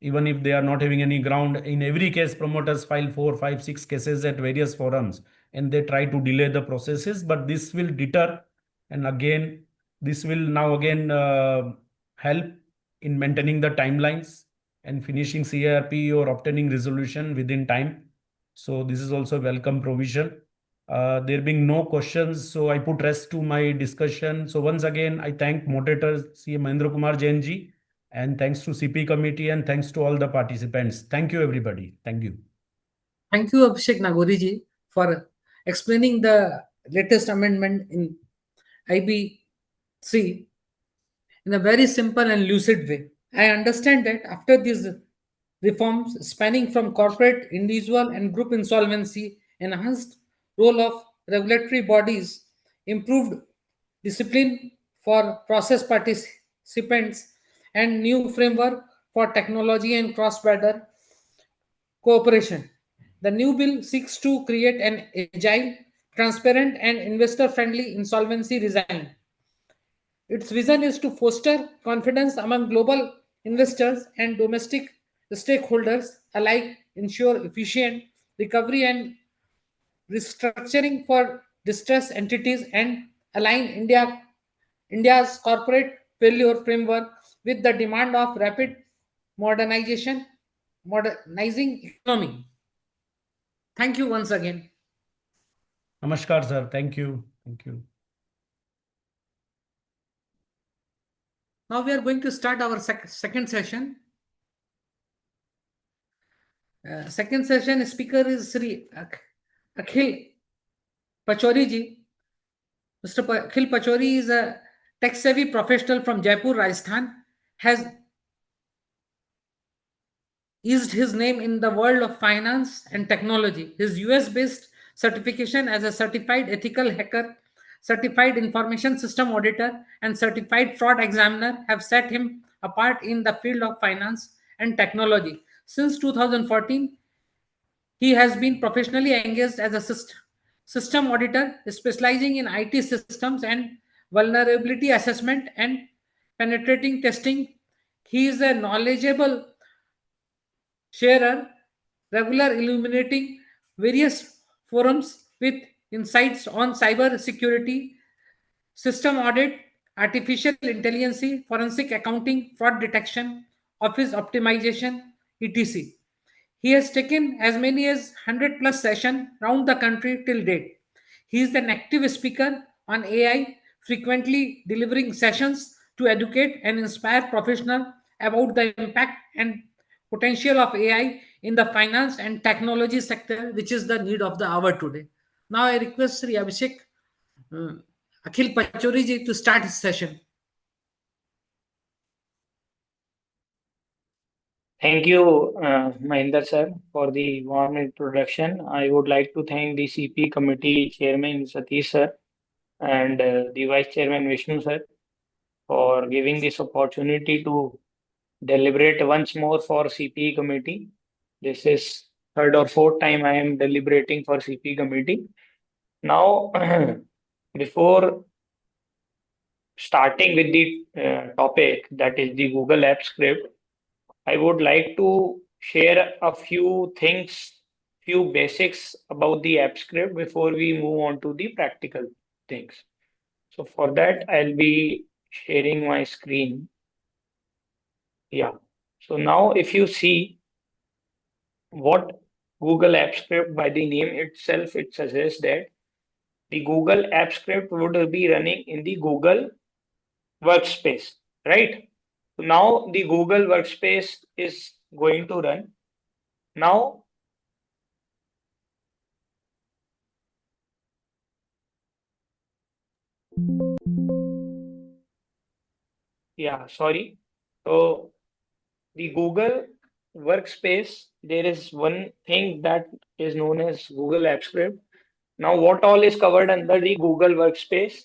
even if they are not having any ground. In every case, promoters file 4, 5, 6 cases at various forums and they try to delay the processes, but this will deter. And again, this will now again help in maintaining the timelines and finishing CARP or obtaining resolution within time. So this is also a welcome provision. There being no questions, so I put rest to my discussion. So once again, I thank moderator CA Mahendra Kumar Jain ji, and thanks to CP committee and thanks to all the participants. Thank you, everybody. Thank you. Thank you, Abhishek Nagori ji, for explaining the latest amendment in IBC in a very simple and lucid way. I understand that after these reforms spanning from corporate, individual, and group insolvency, enhanced role of regulatory bodies, improved discipline for process participants, and new framework for technology and cross-border cooperation. The new bill seeks to create an agile, transparent, and investor-friendly insolvency regime. Its vision is to foster confidence among global investors and domestic stakeholders alike, ensure efficient recovery and restructuring for distressed entities, and align India's corporate failure framework with the demand of rapid modernizing economy. Thank you once again. Namaskar, sir. Thank you. Thank you. Now we are going to start our second session. Second session speaker is Sri Akhil Pachori ji. Mr. Akhil Pachori is a tech-savvy professional from Jaipur, Rajasthan. Has eased his name in the world of finance and technology. His US-based certification as a certified ethical hacker, certified information system auditor, and certified fraud examiner have set him apart in the field of finance and technology. Since 2014, he has been professionally engaged as a system auditor, specializing in IT systems and vulnerability assessment and penetrating testing. He is a knowledgeable sharer, regular illuminating various forums with insights on cyber security, system audit, artificial intelligence, forensic accounting, fraud detection, office optimization, etc. He has taken as many as 100 plus sessions around the country till date. He is an active speaker on AI, frequently delivering sessions to educate and inspire professionals about the impact and potential of AI in the finance and technology sector, which is the need of the hour today. Now I request Sri Abhishek Akhil Pachori ji to start his session. Thank you, Mahinder sir, for the warm introduction. I would like to thank the CP committee chairman Satish sir and the vice chairman Vishnu sir for giving this opportunity to deliberate once more for CP committee. This is third or fourth time I am deliberating for CP committee. Now, before starting with the topic, that is the Google App Script, I would like to share a few things, few basics about the app script before we move on to the practical things. So for that, I'll be sharing my screen. Yeah. So now if you see what Google App Script by the name itself, it suggests that the Google App Script would be running in the Google workspace, right? So now the Google workspace is going to run. Now, yeah, sorry. So the Google workspace, there is one thing that is known as Google App Script. Now, what all is covered under the Google workspace?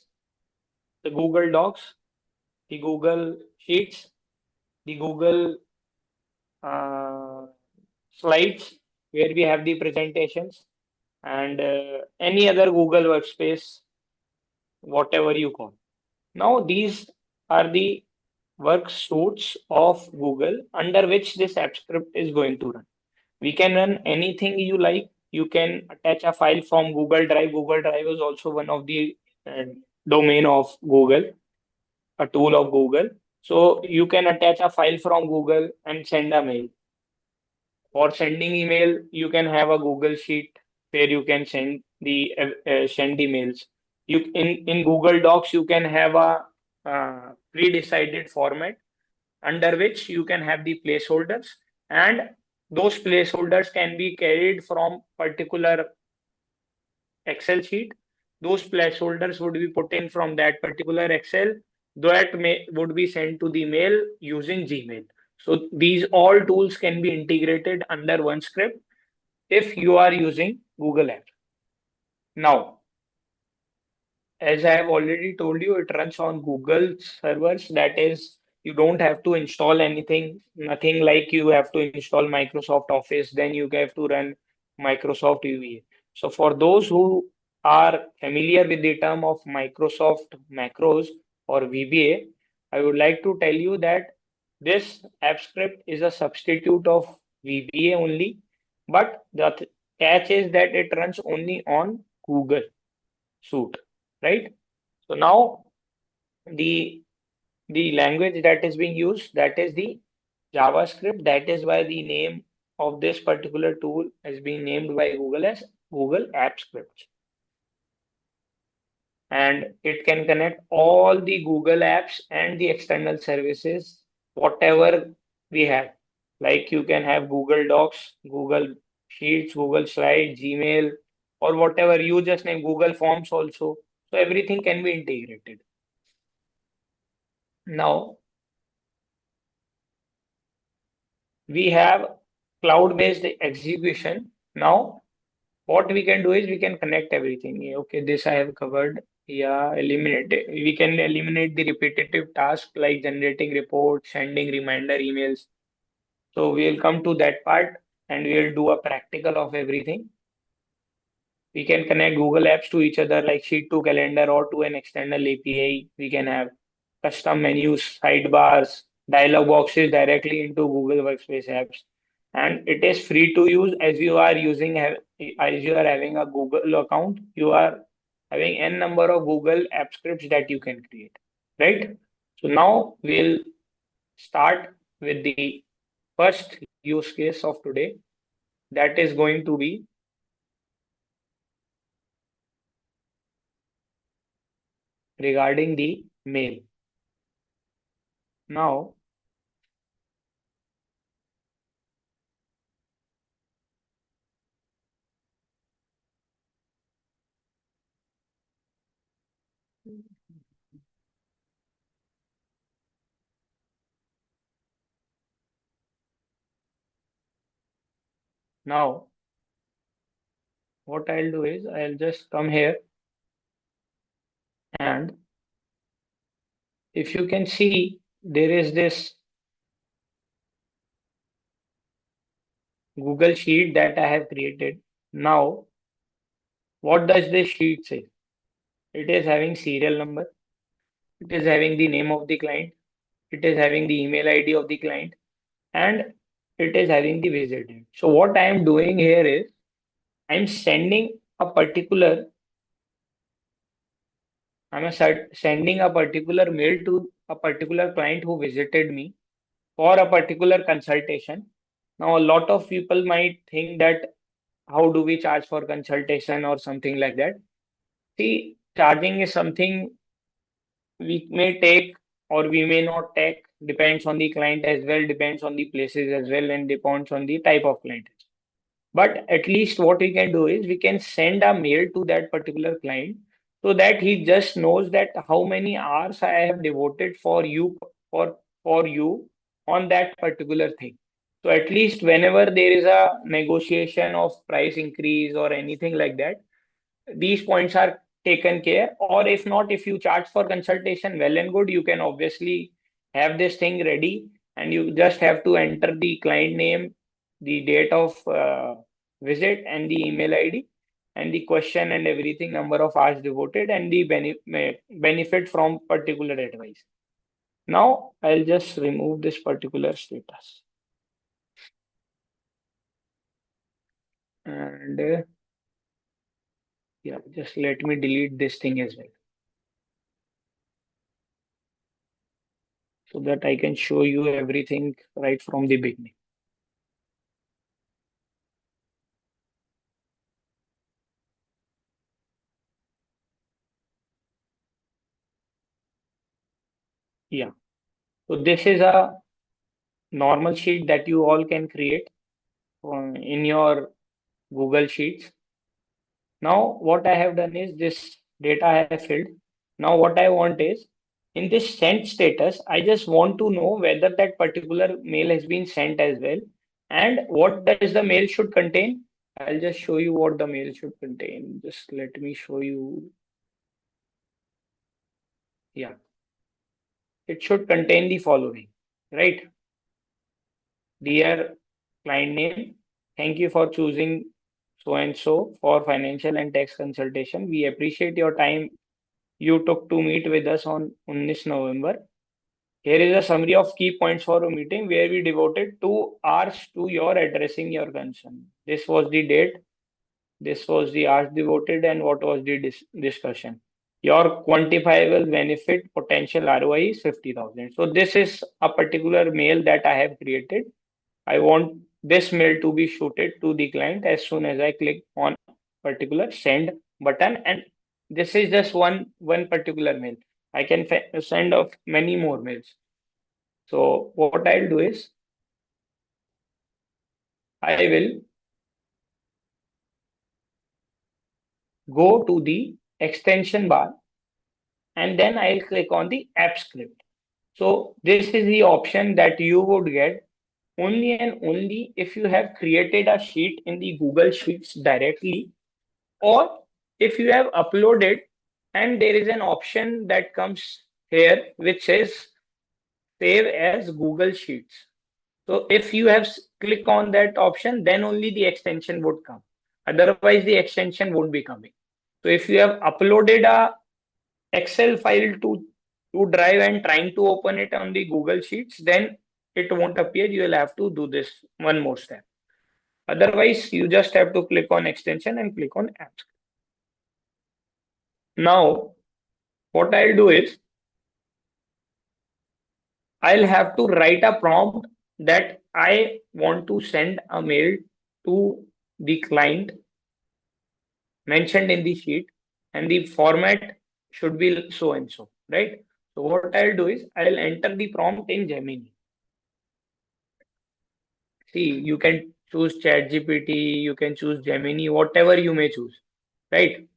The Google Docs, the Google Sheets, the Google uh, Slides, where we have the presentations, and any other Google workspace, whatever you call. Now, these are the work suites of Google under which this app script is going to run. We can run anything you like. You can attach a file from Google Drive. Google Drive is also one of the uh, domain of Google, a tool of Google. So you can attach a file from Google and send a mail. For sending email, you can have a Google Sheet where you can send the mails. You in Google Docs you can have a pre-decided format under which you can have the placeholders, and those placeholders can be carried from particular Excel sheet. Those placeholders would be put in from that particular Excel that would be sent to the mail using Gmail. So these all tools can be integrated under one script if you are using Google Apps. Now, as I have already told you, it runs on Google servers. That is, you don't have to install anything, nothing like you have to install Microsoft Office, then you have to run Microsoft UVA. So, for those who are familiar with the term of Microsoft macros or VBA, I would like to tell you that this app script is a substitute of VBA only, but the catch is that it runs only on Google Suite, right? So now the the language that is being used, that is the JavaScript. That is why the name of this particular tool has been named by Google as Google App Scripts. And it can connect all the Google apps and the external services, whatever we have. Like you can have Google Docs, Google Sheets, Google Slides, Gmail, or whatever you just name, Google Forms also. So everything can be integrated. Now we have cloud-based execution. Now what we can do is we can connect everything. Yeah, okay, this I have covered. Yeah, eliminate it. We can eliminate the repetitive tasks like generating reports, sending reminder emails. So we'll come to that part and we'll do a practical of everything. We can connect Google Apps to each other like Sheet to Calendar or to an external API. We can have custom menus, sidebars, dialog boxes directly into Google Workspace apps. And it is free to use as you are as you are having a Google account, you are having n number of Google app scripts that you can create, right? So now we'll start with the first use case of today, that is going to be regarding the mail. Now, Now, what I'll do is I'll just come here, and if you can see, there is this Google Sheet that I have created. Now, what does this sheet say? It is having serial number, it is having the name of the client, it is having the email ID of the client, and it is having the visit date. So what I am doing here is I'm sending a particular sending a particular mail to a particular client who visited me for a particular consultation. Now, a lot of people might think that how do we charge for consultation or something like that. See, charging is something we may take or we may not take, depends on the client as well, depends on the places as well, and depends on the type of client. But at least what we can do is we can send a mail to that particular client so that he just knows that how many hours I have devoted for you on that particular thing. So at least whenever there is a negotiation of price increase or anything like that, these points are taken care. Or if not, if you charge for consultation, well and good, you can obviously have this thing ready, and you just have to enter the client name, the date of visit, and the email ID, and the question and everything, number of hours devoted, and the benefit from particular advice. Now I'll just remove this particular status, and yeah, just let me delete this thing as well, so that I can show you everything right from the beginning. Yeah, so this is a normal sheet that you all can create in your Google Sheets. Now, what I have done is this data I have filled. Now, what I want is in this sent status, I just want to know whether that particular mail has been sent as well, and what does the mail should contain. I'll just show you what the mail should contain. Just let me show you. Yeah, it should contain the following, right? Dear client name, thank you for choosing so and so for financial and tax consultation. We appreciate your time you took to meet with us on 19 November. Here is a summary of key points for a meeting where we devoted 2 hours to your addressing your concern. This was the date, this was the hours devoted, and what was the discussion. Your quantifiable benefit potential ROI is 50,000. So this is a particular mail that I have created. I want this mail to be shooted to the client as soon as I click on particular send button, and this is just one particular mail. I can send off many more mails. So what I'll do is I will go to the extension bar, and then I'll click on the AppScript. So this is the option that you would get only and only if you have created a sheet in the Google Sheets directly, or if you have uploaded and there is an option that comes here which says save as Google Sheets. So if you have click on that option, then only the extension would come. Otherwise, the extension won't be coming. So if you have uploaded a Excel file to Drive and trying to open it on the Google Sheets, then it won't appear. You will have to do this one more step. Otherwise, you just have to click on extension and click on apps. Now, what I'll do is I'll have to write a prompt that I want to send a mail to the client mentioned in the sheet, and the format should be so and so, right? So what I'll do is I'll enter the prompt in Gemini. See, you can choose ChatGPT, you can choose Gemini, whatever you may choose, right?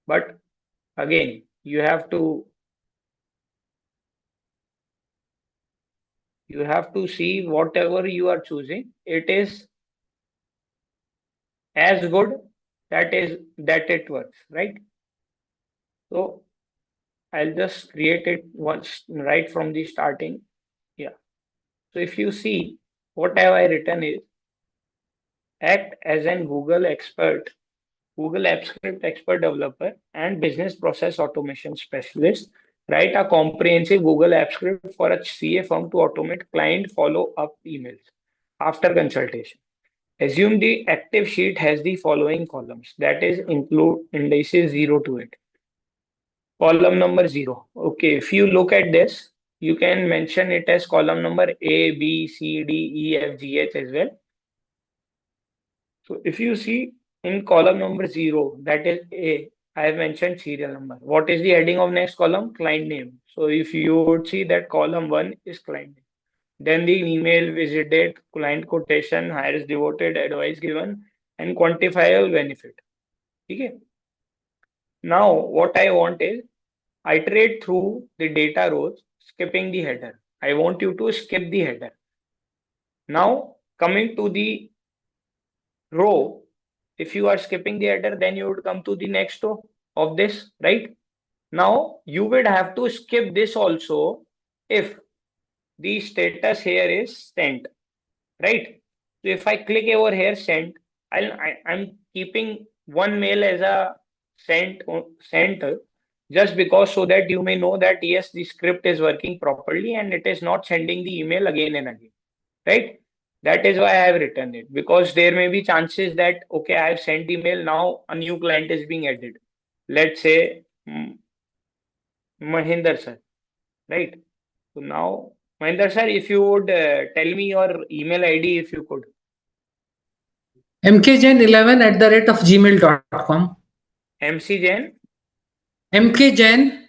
But again, you have to see whatever you are choosing, it is as good that it works, right? So I'll just create it once right from the starting. Yeah. So if you see what have I written is act as an Google AppScript expert developer and business process automation specialist. Write a comprehensive Google AppScript for a CA firm to automate client follow-up emails after consultation. Assume the active sheet has the following columns, that is include indices 0 to 8. Column number 0. Okay, if you look at this, you can mention it as column number A, B, C, D, E, F, G, H as well. So if you see in column number 0, that is A, I have mentioned serial number. What is the heading of next column? Client name. So if you would see that column 1 is client name. Then the email, visit date, client quotation, hires devoted, advice given, and quantifiable benefit. Okay. Now what I want is iterate through the data rows, skipping the header. I want you to skip the header. Now coming to the row, if you are skipping the header, then you would come to the next row of this, right? Now you would have to skip this also if the status here is sent, right? So if I click over here sent, I'm keeping one mail as a sent just because so that you may know that yes, the script is working properly and it is not sending the email again and again, right? That is why I have written it, because there may be chances that okay, I have sent the mail, now a new client is being added. Let's say Mahinder sir, right? So now Mahinder sir, if you would tell me your email ID if you could. mkjain11@gmail.com. MC Jain, mkjain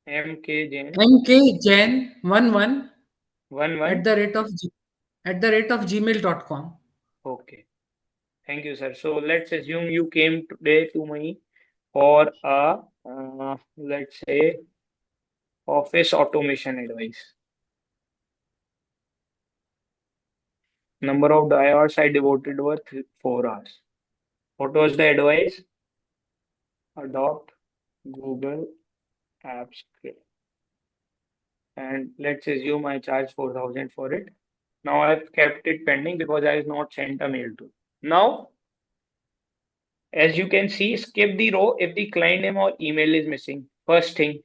MK Jain, mkjain11 11. at the rate of gmail.com. Okay. Thank you, sir. So let's assume you came today to me for a, let's say, office automation advice. Number of hours I devoted were 4 hours. What was the advice? Adopt Google Apps. And let's assume I charge 4,000 for it. Now I've kept it pending because I have not sent a mail to. Now, as you can see, skip the row if the client name or email is missing. First thing,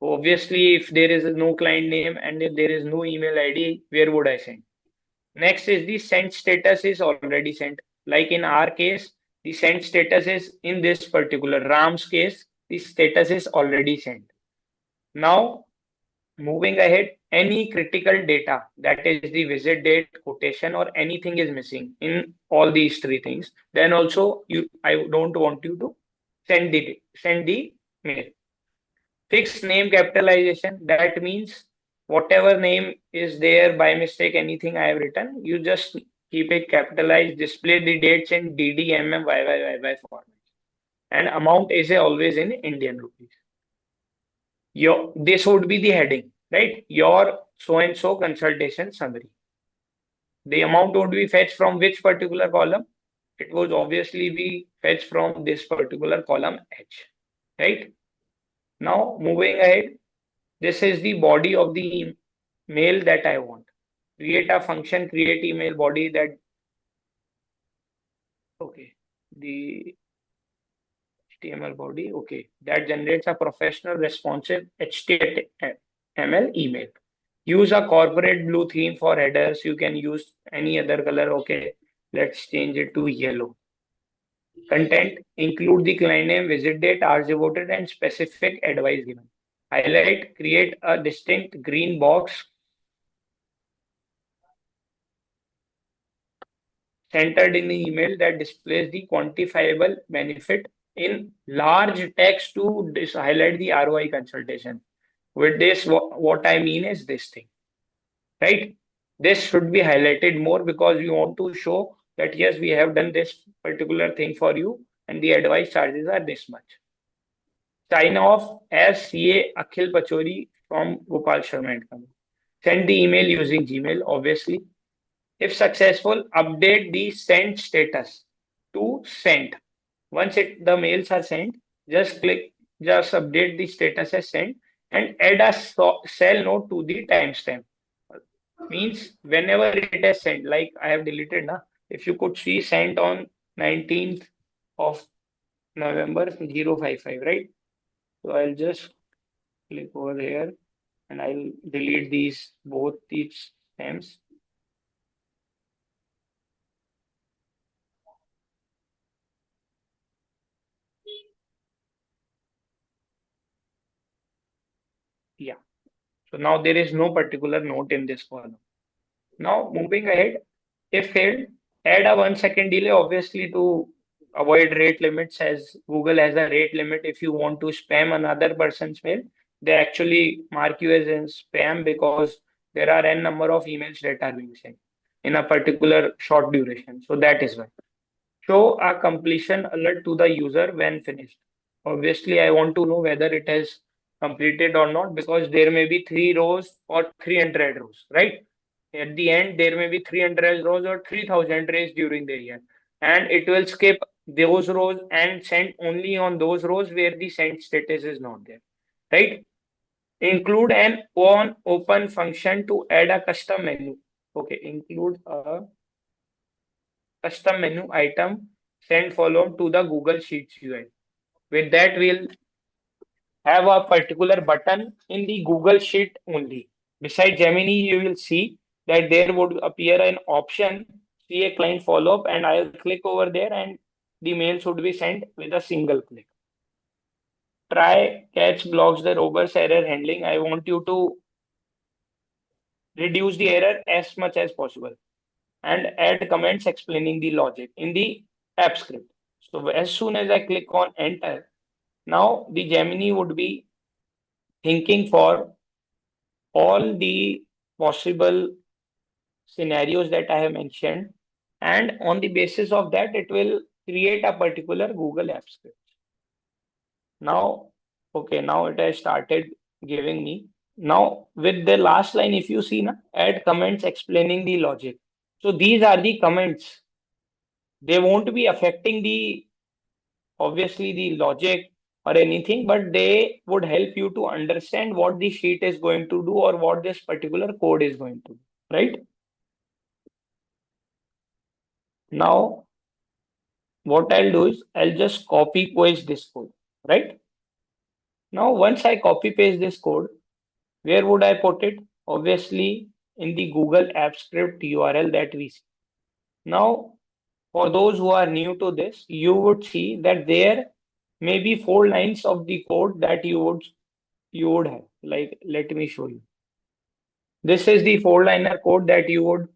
obviously, if there is no client name and if there is no email ID, where would I send? Next is the sent status is already sent. Like in our case, the sent status is in this particular Ram's case, the status is already sent. Now, moving ahead, any critical data, that is the visit date, quotation, or anything is missing in all these three things, then also I don't want you to send the mail. Fixed name capitalization, that means whatever name is there by mistake, anything I have written, you just keep it capitalized, display the dates in DD, MM, YY format. And amount is always in Indian rupees. This would be the heading, right? Your so and so consultation summary. The amount would be fetched from which particular column? It would obviously be fetched from this particular column H, right? Now moving ahead, this is the body of the mail that I want. Create a function, create email body that, okay, the HTML body, okay, that generates a professional responsive HTML email. Use a corporate blue theme for headers. You can use any other color. Okay, let's change it to yellow. Content, include the client name, visit date, hours devoted, and specific advice given. Highlight, create a distinct green box centered in the email that displays the quantifiable benefit in large text to highlight the ROI consultation. With this, what I mean is this thing, right? This should be highlighted more because we want to show that yes, we have done this particular thing for you and the advice charges are this much. Sign off as CA Akhil Pachori from Gopal Sharma and Company. Send the email using Gmail, obviously. If successful, update the sent status to sent. Once the mails are sent, just update the status as sent and add a cell note to the timestamp. Means whenever it is sent, like I have deleted now, if you could see sent on 19th of November 055, right? So I'll just click over here and I'll delete both these stems. Yeah. So now there is no particular note in this column. Now moving ahead, if failed, add a 1 second delay, obviously to avoid rate limits, as Google has a rate limit. If you want to spam another person's mail, they actually mark you as in spam because there are n number of emails that are being sent in a particular short duration. So that is why. Show a completion alert to the user when finished. Obviously, I want to know whether it has completed or not because there may be 3 rows or 300 rows, right? At the end, there may be 300 rows or 3000 rows during the year, and it will skip those rows and send only on those rows where the send status is not there, right? Include an on open function to add a custom menu. Okay, include a custom menu item send follow to the Google Sheets UI. With that, we'll have a particular button in the Google Sheet only. Beside Gemini, you will see that there would appear an option, see a client follow-up, and I'll click over there and the mail should be sent with a single click. Try catch blocks the robust error handling. I want you to reduce the error as much as possible and add comments explaining the logic in the app script. So as soon as I click on enter, now the Gemini would be thinking for all the possible scenarios that I have mentioned, and on the basis of that, it will create a particular Google App script. Now, okay, now it has started giving me. Now, with the last line, if you see, add comments explaining the logic. So these are the comments. They won't be affecting the obviously the logic or anything, but they would help you to understand what the sheet is going to do or what this particular code is going to do, right? Now, what I'll do is I'll just copy paste this code, right? Now, once I copy paste this code, where would I put it? Obviously, in the Google App Script URL that we see. Now, for those who are new to this, you would see that there may be 4 lines of the code that you would have. Like, let me show you. This is the 4-liner code that you would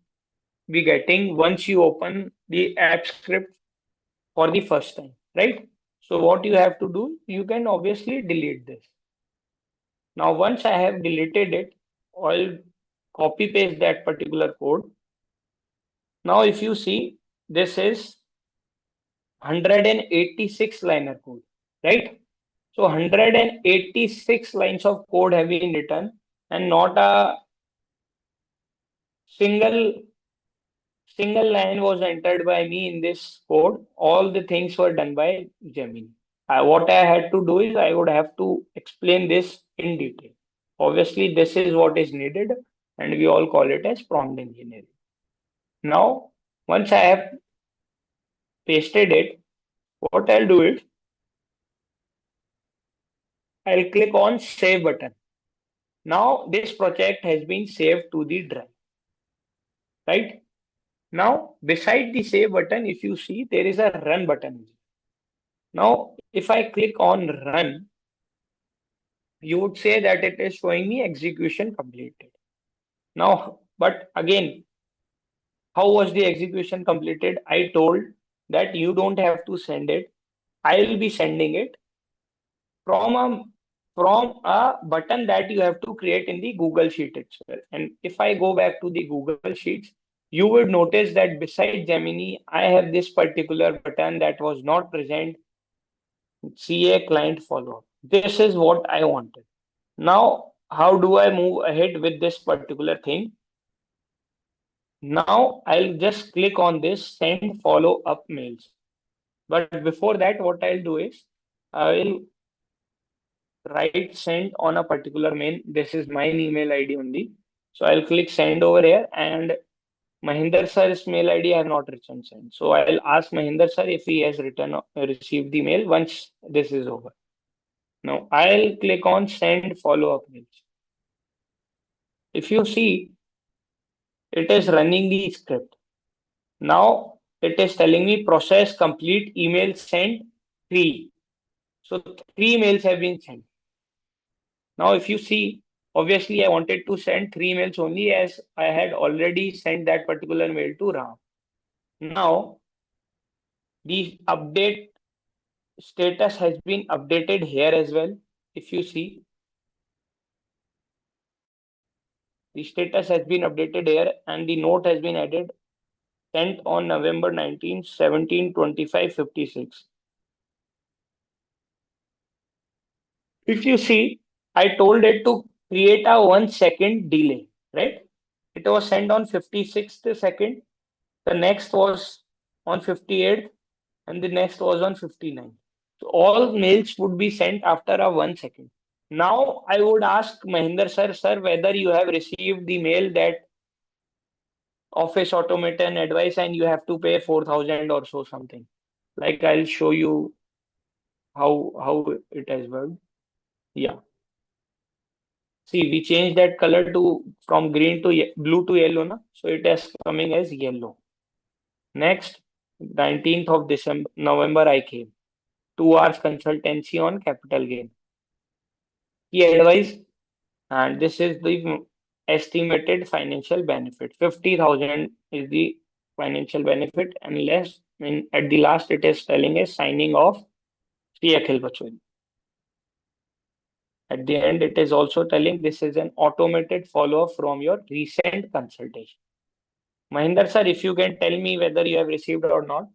be getting once you open the app script for the first time, right? So what you have to do, you can obviously delete this. Now, once I have deleted it, I'll copy paste that particular code. Now, if you see, this is 186 liner code, right? So 186 lines of code have been written and not a single line was entered by me in this code. All the things were done by Gemini. What I had to do is I would have to explain this in detail. Obviously, this is what is needed, and we all call it as prompt engineering. Now, once I have pasted it, what I'll do is I'll click on save button. Now, this project has been saved to the drive, right? Now, beside the save button, if you see, there is a run button. Now, if I click on run, you would say that it is showing me execution completed. Now, but again, how was the execution completed? I told that you don't have to send it. I will be sending it from a button that you have to create in the Google Sheet itself. And if I go back to the Google Sheets, you would notice that beside Gemini, I have this particular button that was not present. CA client follow-up. This is what I wanted. Now, how do I move ahead with this particular thing? Now I'll just click on this send follow up mails. But before that, what I'll do is I will write send on a particular mail. This is my email ID only. So I'll click send over here, and Mahinder sir's mail ID I have not written send. So I'll ask Mahinder sir if he has received the mail once this is over. Now I'll click on send follow up mails. If you see, it is running the script. Now it is telling me process complete email sent 3. So 3 mails have been sent. Now if you see, obviously I wanted to send 3 mails only, as I had already sent that particular mail to Ram. Now the update status has been updated here as well. If you see, the status has been updated here and the note has been added, sent on November 19, 17, 25, 56. If you see, I told it to create a 1 second delay, right? It was sent on 56th second. The next was on 58th, and the next was on 59th. So all mails would be sent after a 1 second. Now I would ask Mahinder sir, whether you have received the mail that office automation advice and you have to pay 4,000 or so something. Like I'll show you how it has worked. Yeah. See, we changed that color to from green to blue to yellow, na? So it is coming as yellow. Next, 19th of November, I came. 2 hours consultancy on capital gain. He advised, and this is the estimated financial benefit. 50,000 is the financial benefit, unless at the last it is telling us signing off Sri Akhil Bachwani. At the end, it is also telling this is an automated follow-up from your recent consultation. Mahinder sir, if you can tell me whether you have received or not,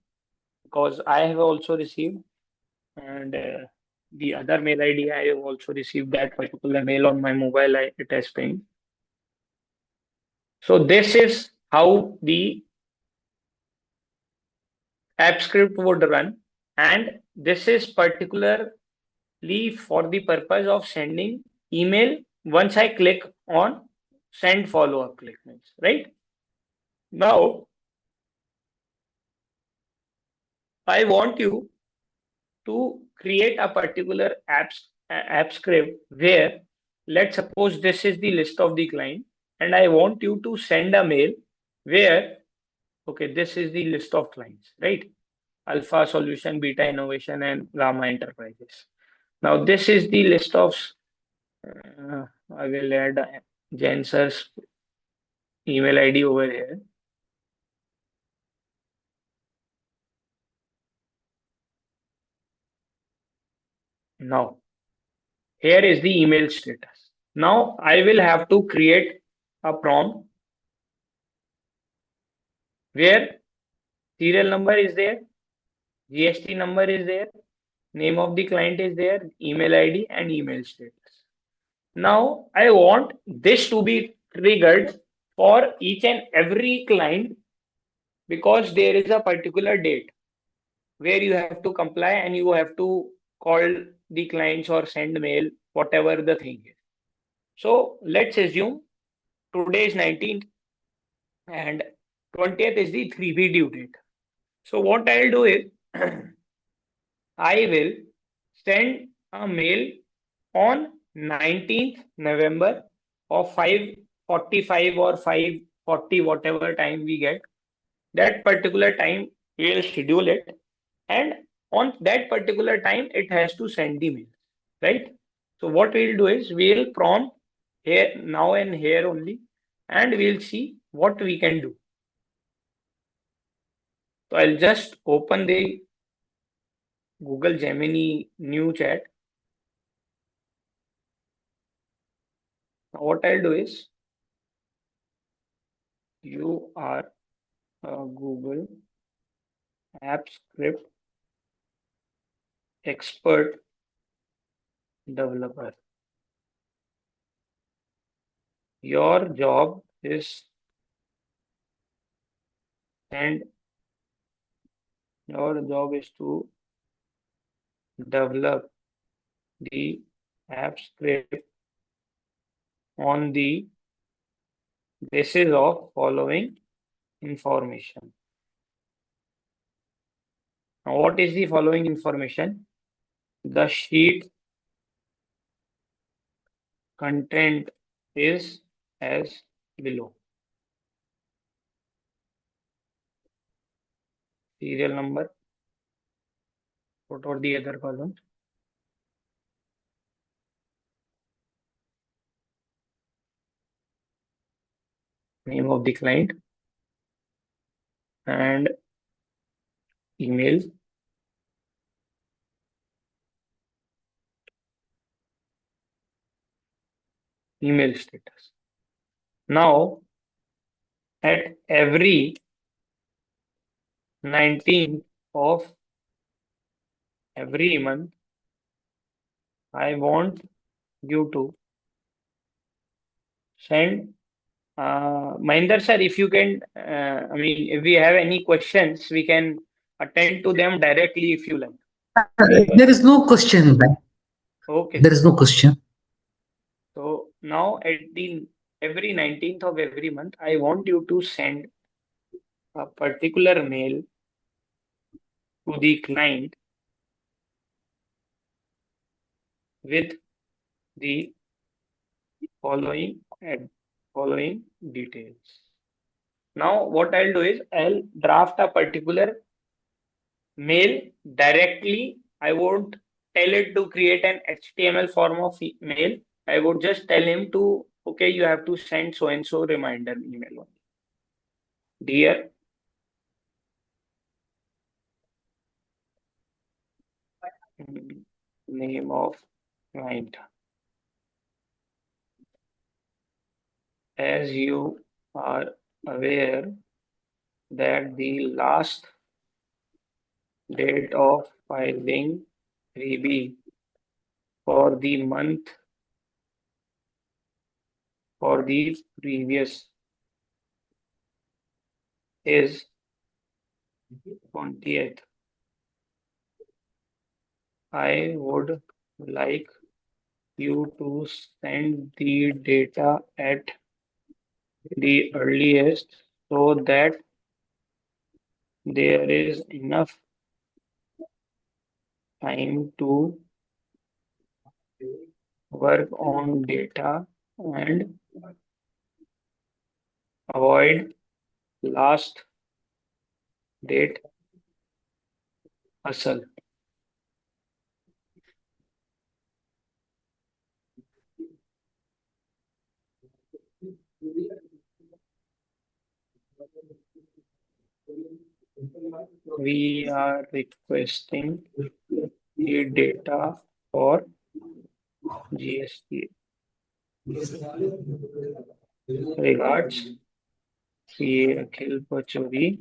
because I have also received, and the other mail ID I have also received that particular mail on my mobile. It has pinged. So this is how the AppScript would run, and this is particularly for the purpose of sending email once I click on send follow-up click, right? Now I want you to create a particular app script where, let's suppose this is the list of the client, and I want you to send a mail where, okay, this is the list of clients, right? Alpha Solution, Beta Innovation, and Gamma Enterprises. Now this is the list of, I will add Jenser's email ID over here. Now, here is the email status. Now I will have to create a prompt where serial number is there, GST number is there, name of the client is there, email ID and email status. Now I want this to be triggered for each and every client, because there is a particular date where you have to comply and you have to call the clients or send mail, whatever the thing is. So let's assume today is 19th and 20th is the 3B due date. So what I'll do is I will send a mail on 19th November of 5:45 or 5:40, whatever time we get. That particular time we'll schedule it, and on that particular time it has to send the mail, right? So what we'll do is we'll prompt here now and here only, and we'll see what we can do. So I'll just open the Google Gemini new chat. Now what I'll do is, you are a Google AppScript expert developer. Your job is and your job is to develop the app script on the basis of following information. Now, what is the following information? The sheet content is as below. Serial number. What are the other columns? Name of the client and email. Email status. Now, at every 19th of every month, I want you to send Mahinder sir, if you can, if we have any questions, we can attend to them directly if you like. There is no question. Okay, There sir. is no question. So now at the every 19th of every month, I want you to send a particular mail to the client with the following details. Now what I'll do is I'll draft a particular mail directly. I won't tell it to create an HTML form of mail. I would just tell him to, okay, you have to send so and so reminder email. Dear name of client. As you are aware that the last date of filing freebie for the month for the previous is 20th. I would like you to send the data at the earliest so that there is enough time to work on data and avoid last date hustle. We are requesting the data for GST. Regards, C. Akhil Pachori.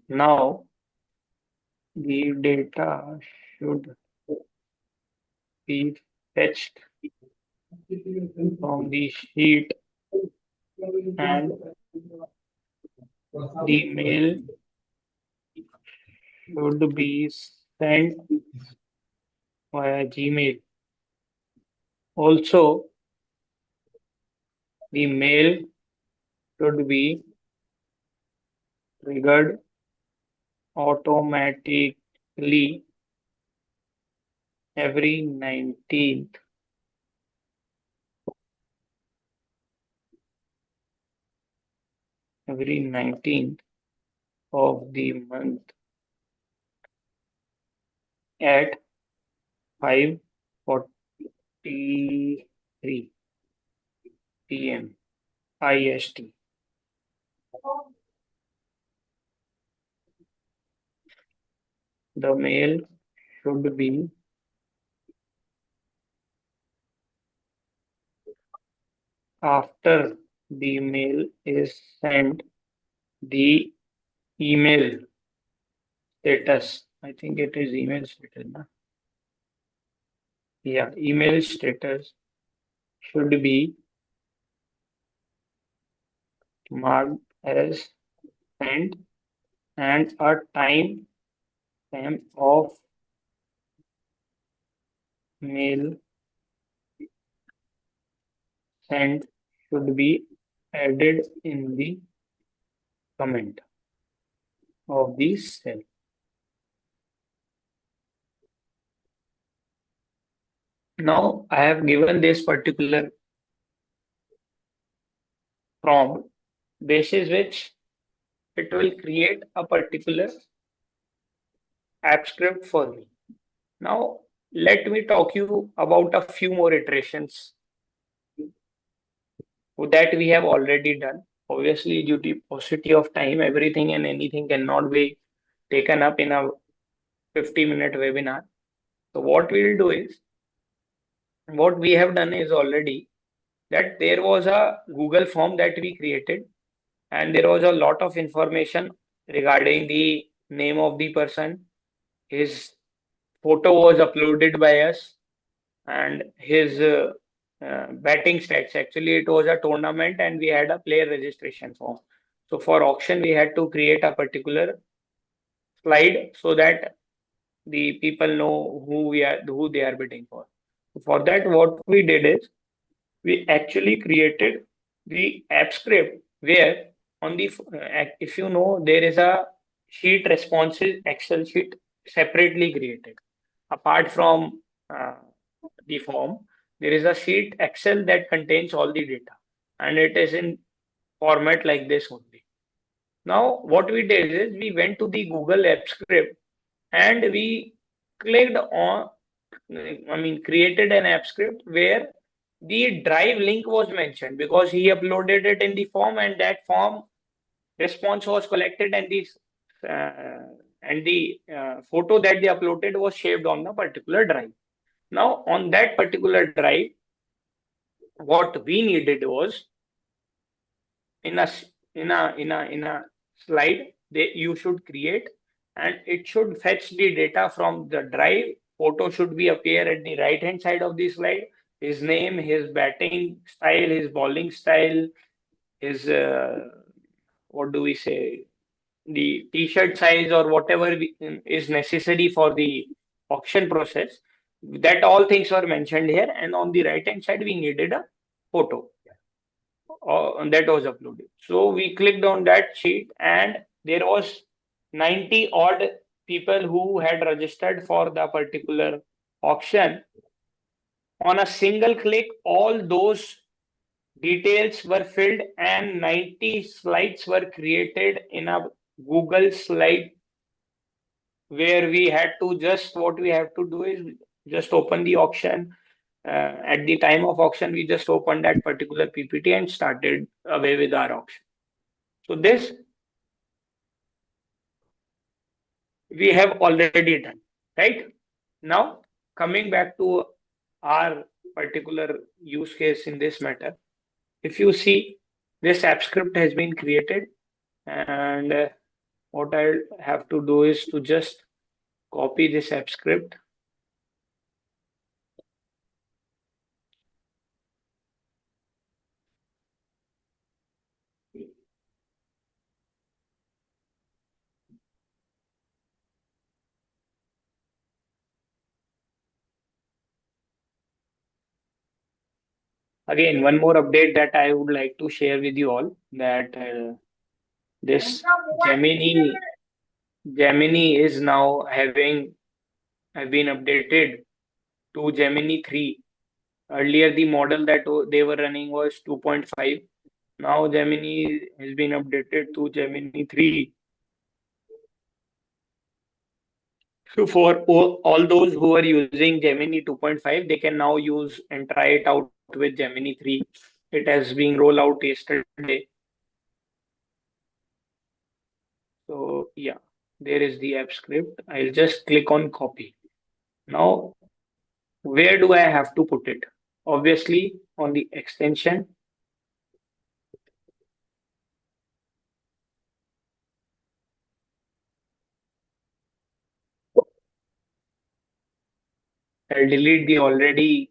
Now, the data should be fetched from the sheet and the mail should be sent via Gmail. Also, the mail should be triggered automatically every 19th of the month at 5:43 p.m. IST. The mail should be after the mail is sent, the email status I think it is email status. Na? Yeah, email status should be marked as sent, and a time stamp of mail sent should be added in the comment of the cell. Now I have given this particular prompt, basis which it will create a particular app script for me. Now let me talk you about a few more iterations that we have already done. Obviously, due to paucity of time, everything and anything cannot be taken up in a 50-minute webinar. So what we'll do is, what we have done is already that there was a Google form that we created, and there was a lot of information regarding the name of the person. His photo was uploaded by us, and his batting stats. Actually, it was a tournament, and we had a player registration form. So for auction, we had to create a particular slide so that the people know who they are bidding for. For that, what we did is we actually created the app script where on the if you know, there is a sheet responses Excel sheet separately created apart from the form. There is a sheet Excel that contains all the data, and it is in format like this only. Now what we did is we went to the Google app script and we clicked on, created an app script where the drive link was mentioned because he uploaded it in the form, and that form response was collected, and the photo that they uploaded was saved on the particular drive. Now on that particular drive, what we needed was in a slide that you should create, and it should fetch the data from the drive. Photo should be appear at the right hand side of the slide. His name, his batting style, his bowling style, his what do we say, the t-shirt size or whatever is necessary for the auction process. That all things were mentioned here, and on the right hand side we needed a photo that was uploaded. So we clicked on that sheet, and there was 90 odd people who had registered for the particular auction. On a single click, all those details were filled and 90 slides were created in a Google slide, where we had to just, what we have to do is just open the auction. At the time of auction, we just opened that particular PPT and started away with our auction. So this we have already done, right? Now, coming back to our particular use case in this matter, if you see, this app script has been created, and what I have to do is to just copy this app script. Again, one more update that I would like to share with you all, that this Gemini is now have been updated to Gemini 3. Earlier, the model that they were running was 2.5. Now Gemini has been updated to Gemini 3. So for all those who are using Gemini 2.5, they can now use and try it out with Gemini 3. It has been rolled out yesterday. So yeah, there is the app script. I'll just click on copy. Now, where do I have to put it? Obviously, on the extension. I'll delete the already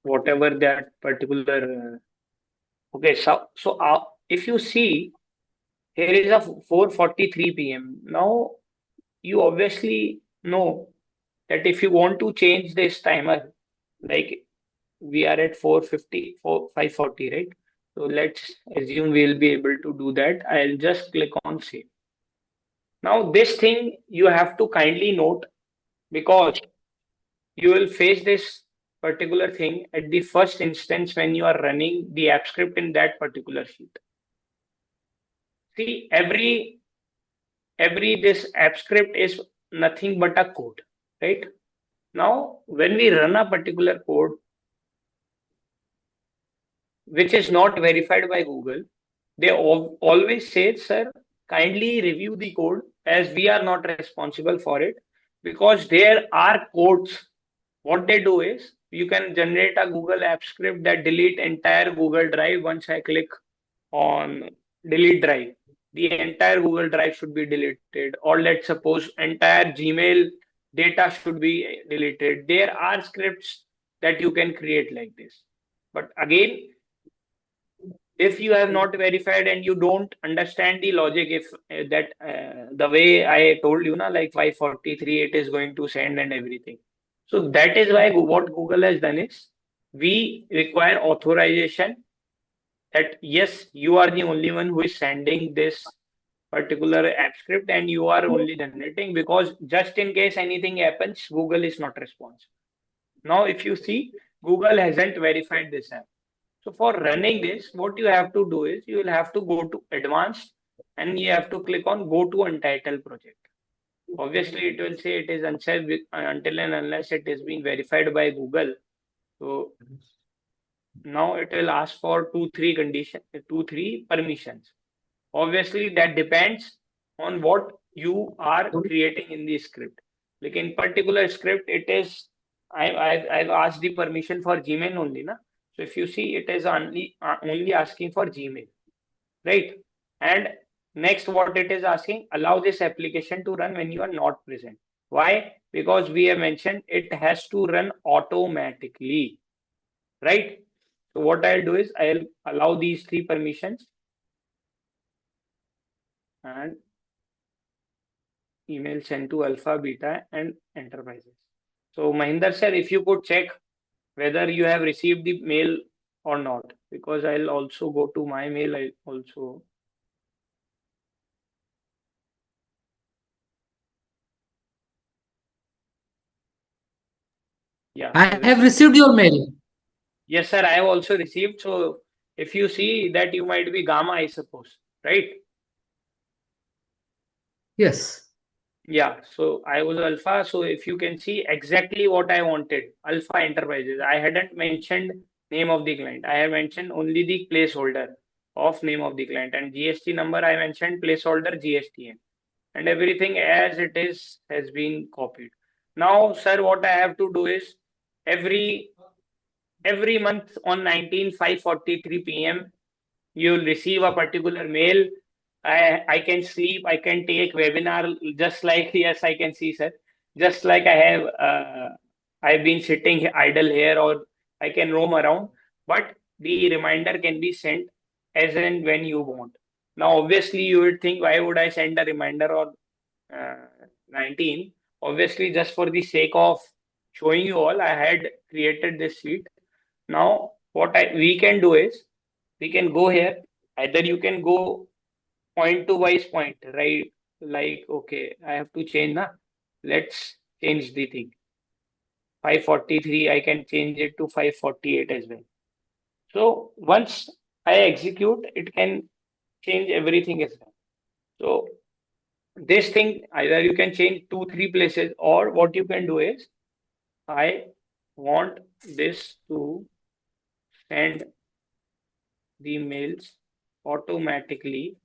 whatever that particular. Okay, so if you see here is a 4:43 p.m. Now you obviously know that if you want to change this timer, like we are at 4:50, 5:40, right? So let's assume we'll be able to do that. I'll just click on save. Now this thing you have to kindly note because you will face this particular thing at the first instance when you are running the app script in that particular sheet. See, every this app script is nothing but a code, right? Now, when we run a particular code which is not verified by Google, they always say, sir, kindly review the code as we are not responsible for it because there are codes. What they do is you can generate a Google app script that delete entire Google Drive once I click on delete drive. The entire Google Drive should be deleted, or let's suppose entire Gmail data should be deleted. There are scripts that you can create like this. But again, if you have not verified and you don't understand the logic, if the way I told you, na, like 5:43, it is going to send and everything. So that is why what Google has done is we require authorization that yes, you are the only one who is sending this particular app script and you are only generating because just in case anything happens, Google is not responsible. Now, if you see, Google hasn't verified this app. So for running this, what you have to do is you will have to go to advanced and you have to click on go to untitled project. Obviously, it will say it is unsafe until and unless it is being verified by Google. So now it will ask for 2-3 permissions. Obviously, that depends on what you are creating in the script. Like in particular script, it is I've asked the permission for Gmail only, na. So if you see, it is only asking for Gmail, right? And next, what it is asking, allow this application to run when you are not present. Why? Because we have mentioned it has to run automatically, right? So what I'll do is I'll allow these 3 permissions and email sent to alpha, beta, and enterprises. So Mahinder sir, if you could check whether you have received the mail or not, because I'll also go to my mail. I also. Yeah. I have received your mail. Yes, sir. I have also received. So if you see that you might be Gamma, I suppose, right? Yes. Yeah, so I was Alpha. So if you can see exactly what I wanted, Alpha Enterprises. I hadn't mentioned name of the client. I have mentioned only the placeholder of name of the client and GST number. I mentioned placeholder GSTN and everything as it is has been copied. Now, sir, what I have to do is every month on 19/5:43 p.m. you will receive a particular mail. I can sleep, I can take webinar just like yes, I can see, sir. Just like I've been sitting idle here or I can roam around, but the reminder can be sent as and when you want. Now, obviously, you would think, why would I send a reminder on 19? Obviously, just for the sake of showing you all, I had created this sheet. Now, what we can do is we can go here. Either you can go point to wise point, right? Like, okay, I have to change na. Let's change the thing. 5:43, I can change it to 5:48 as well. So once I execute, it can change everything as well. So this thing, either you can change 2-3 places, or what you can do is I want this to send the mails automatically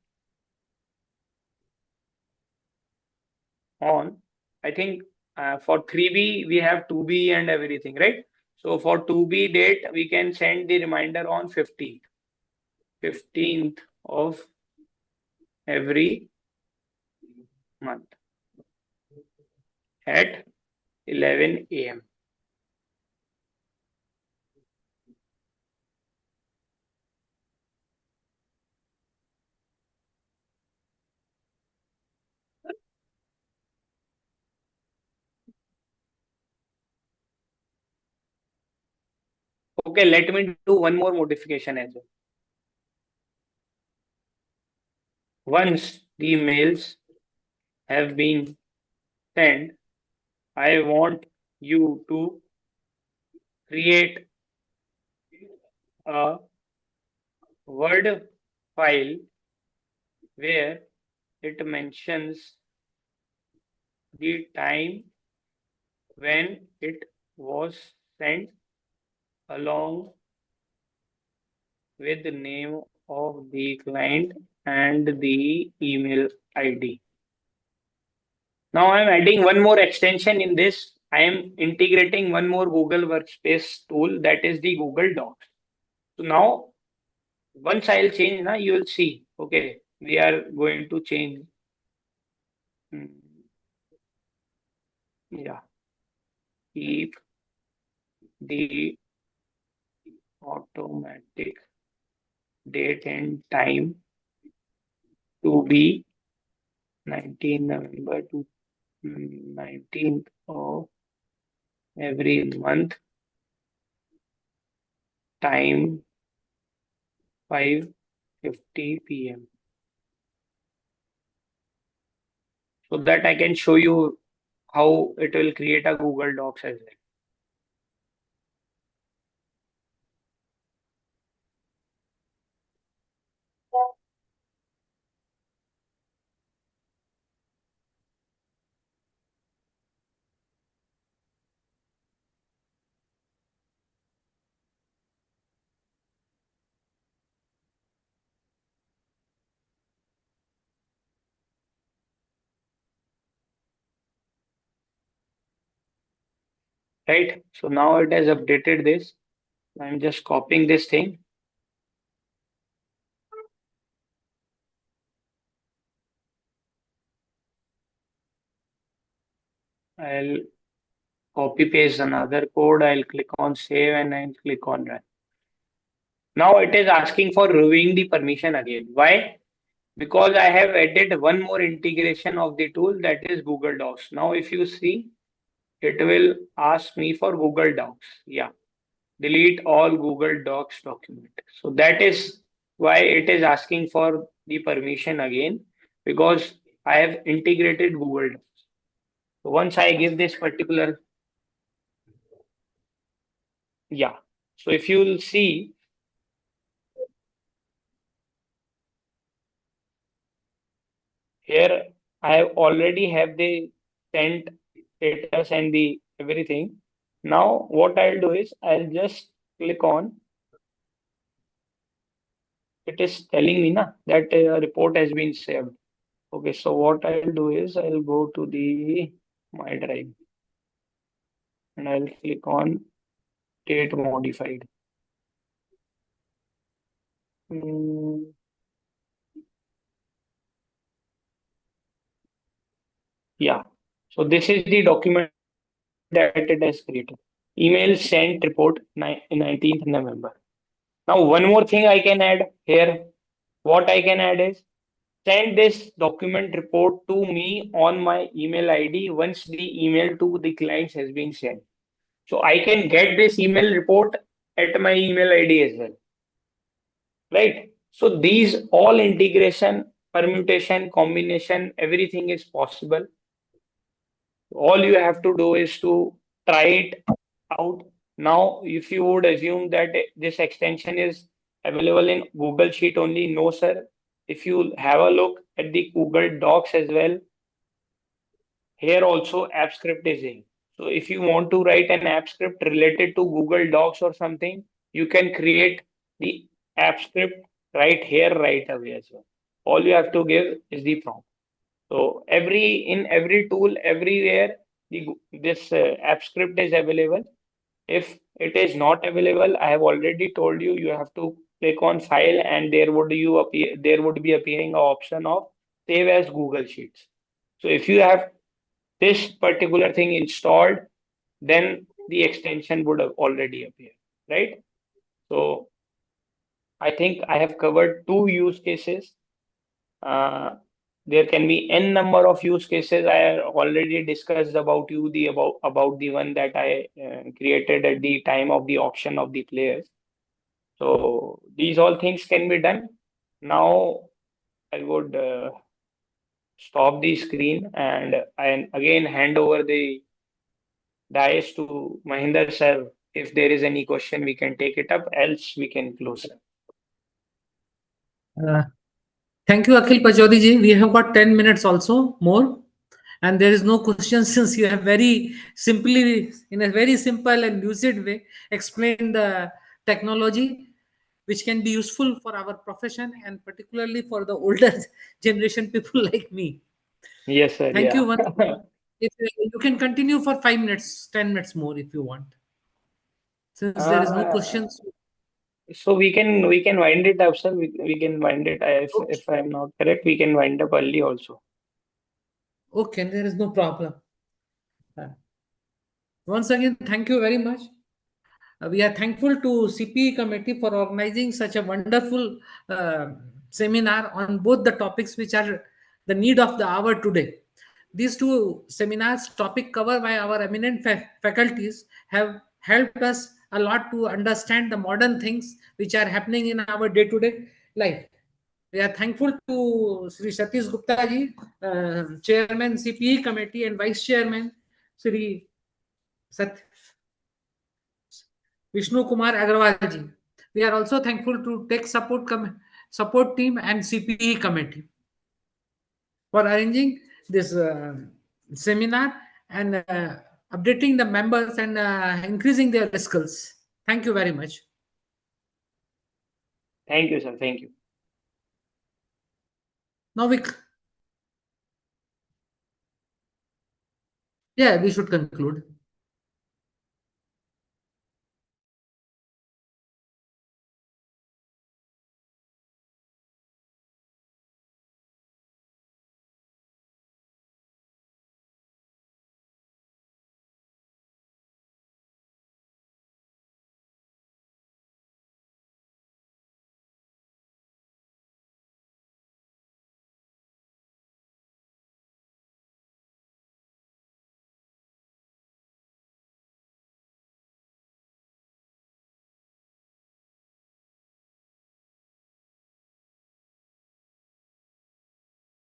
on. I think for 3B, we have 2B and everything, right? So for 2B date, we can send the reminder on 15th. 15th of every month at 11 a.m. Okay, let me do one more modification as well. Once the emails have been sent, I want you to create a Word file where it mentions the time when it was sent along with the name of the client and the email ID. Now I'm adding one more extension in this. I am integrating one more Google Workspace tool, that is the Google Docs. So now once I'll change, now you will see. Okay, we are going to change. Hmm, yeah, keep the automatic date and time to be 19 November to 19th of every month, time 5:50 p.m. so that I can show you how it will create a Google Docs as well. Right? So now it has updated this. I'm just copying this thing. I'll copy paste another code. I'll click on save and I'll click on run. Now it is asking for reviewing the permission again. Why? Because I have added one more integration of the tool, that is Google Docs. Now if you see, it will ask me for Google Docs. Yeah. Delete all Google Docs document. So that is why it is asking for the permission again, because I have integrated Google Docs. So once I give this particular, yeah. So if you will see here, I already have the sent status and the everything. Now what I'll do is I'll just click on, it is telling me na, that a report has been saved. Okay, so what I'll do is I'll go to the my drive and I'll click on date modified. Mm, yeah, so this is the document that it has created. Email sent report 19th November. Now one more thing I can add here. What I can add is send this document report to me on my email ID once the email to the clients has been sent. So I can get this email report at my email ID as well. Right? So these all integration, permutation, combination, everything is possible. All you have to do is to try it out. Now, if you would assume that this extension is available in Google Sheet only, no, sir. If you have a look at the Google Docs as well, here also AppScript is in. So if you want to write an AppScript related to Google Docs or something, you can create the AppScript right here, right away as well. All you have to give is the prompt. So in every tool, everywhere, this AppScript is available. If it is not available, I have already told you, you have to click on File, and there would be appearing an option of Save as Google Sheets. So if you have this particular thing installed, then the extension would have already appeared, right? So I think I have covered two use cases. Uh, there can be n number of use cases. I already discussed about you the about the one that I created at the time of the auction of the players. So these all things can be done. Now I would stop the screen and again hand over the dais to Mahinder sir. If there is any question, we can take it up. Else, we can close. Uh, Thank you, Akhil Pachauri ji. We have got 10 minutes also more. And there is no question since you have very simply, in a very simple and lucid way, explained the technology which can be useful for our profession and particularly for the older generation people like me. Yes, sir. Thank Yeah. you once again. If you can continue for 5 minutes, 10 minutes more if you want. Since there is no Uh, questions. so we can wind it up, sir. We can wind it. If Okay, I'm not correct, we can wind up early also. okay, there is no problem. Uh, Once again, thank you very much. We are thankful to CPE committee for organizing such a wonderful seminar on both the topics which are the need of the hour today. These two seminars, topic covered by our eminent faculties, have helped us a lot to understand the modern things which are happening in our day-to-day life. We are thankful to Sri Satish Gupta ji, Chairman CPE committee and Vice Chairman Sri Sat Vishnu Kumar Agarwal ji. We are also thankful to Tech Support Team and CPE Committee for arranging this seminar and updating the members and increasing their skills. Thank you very much. Thank you, sir. Thank you. Now we should conclude.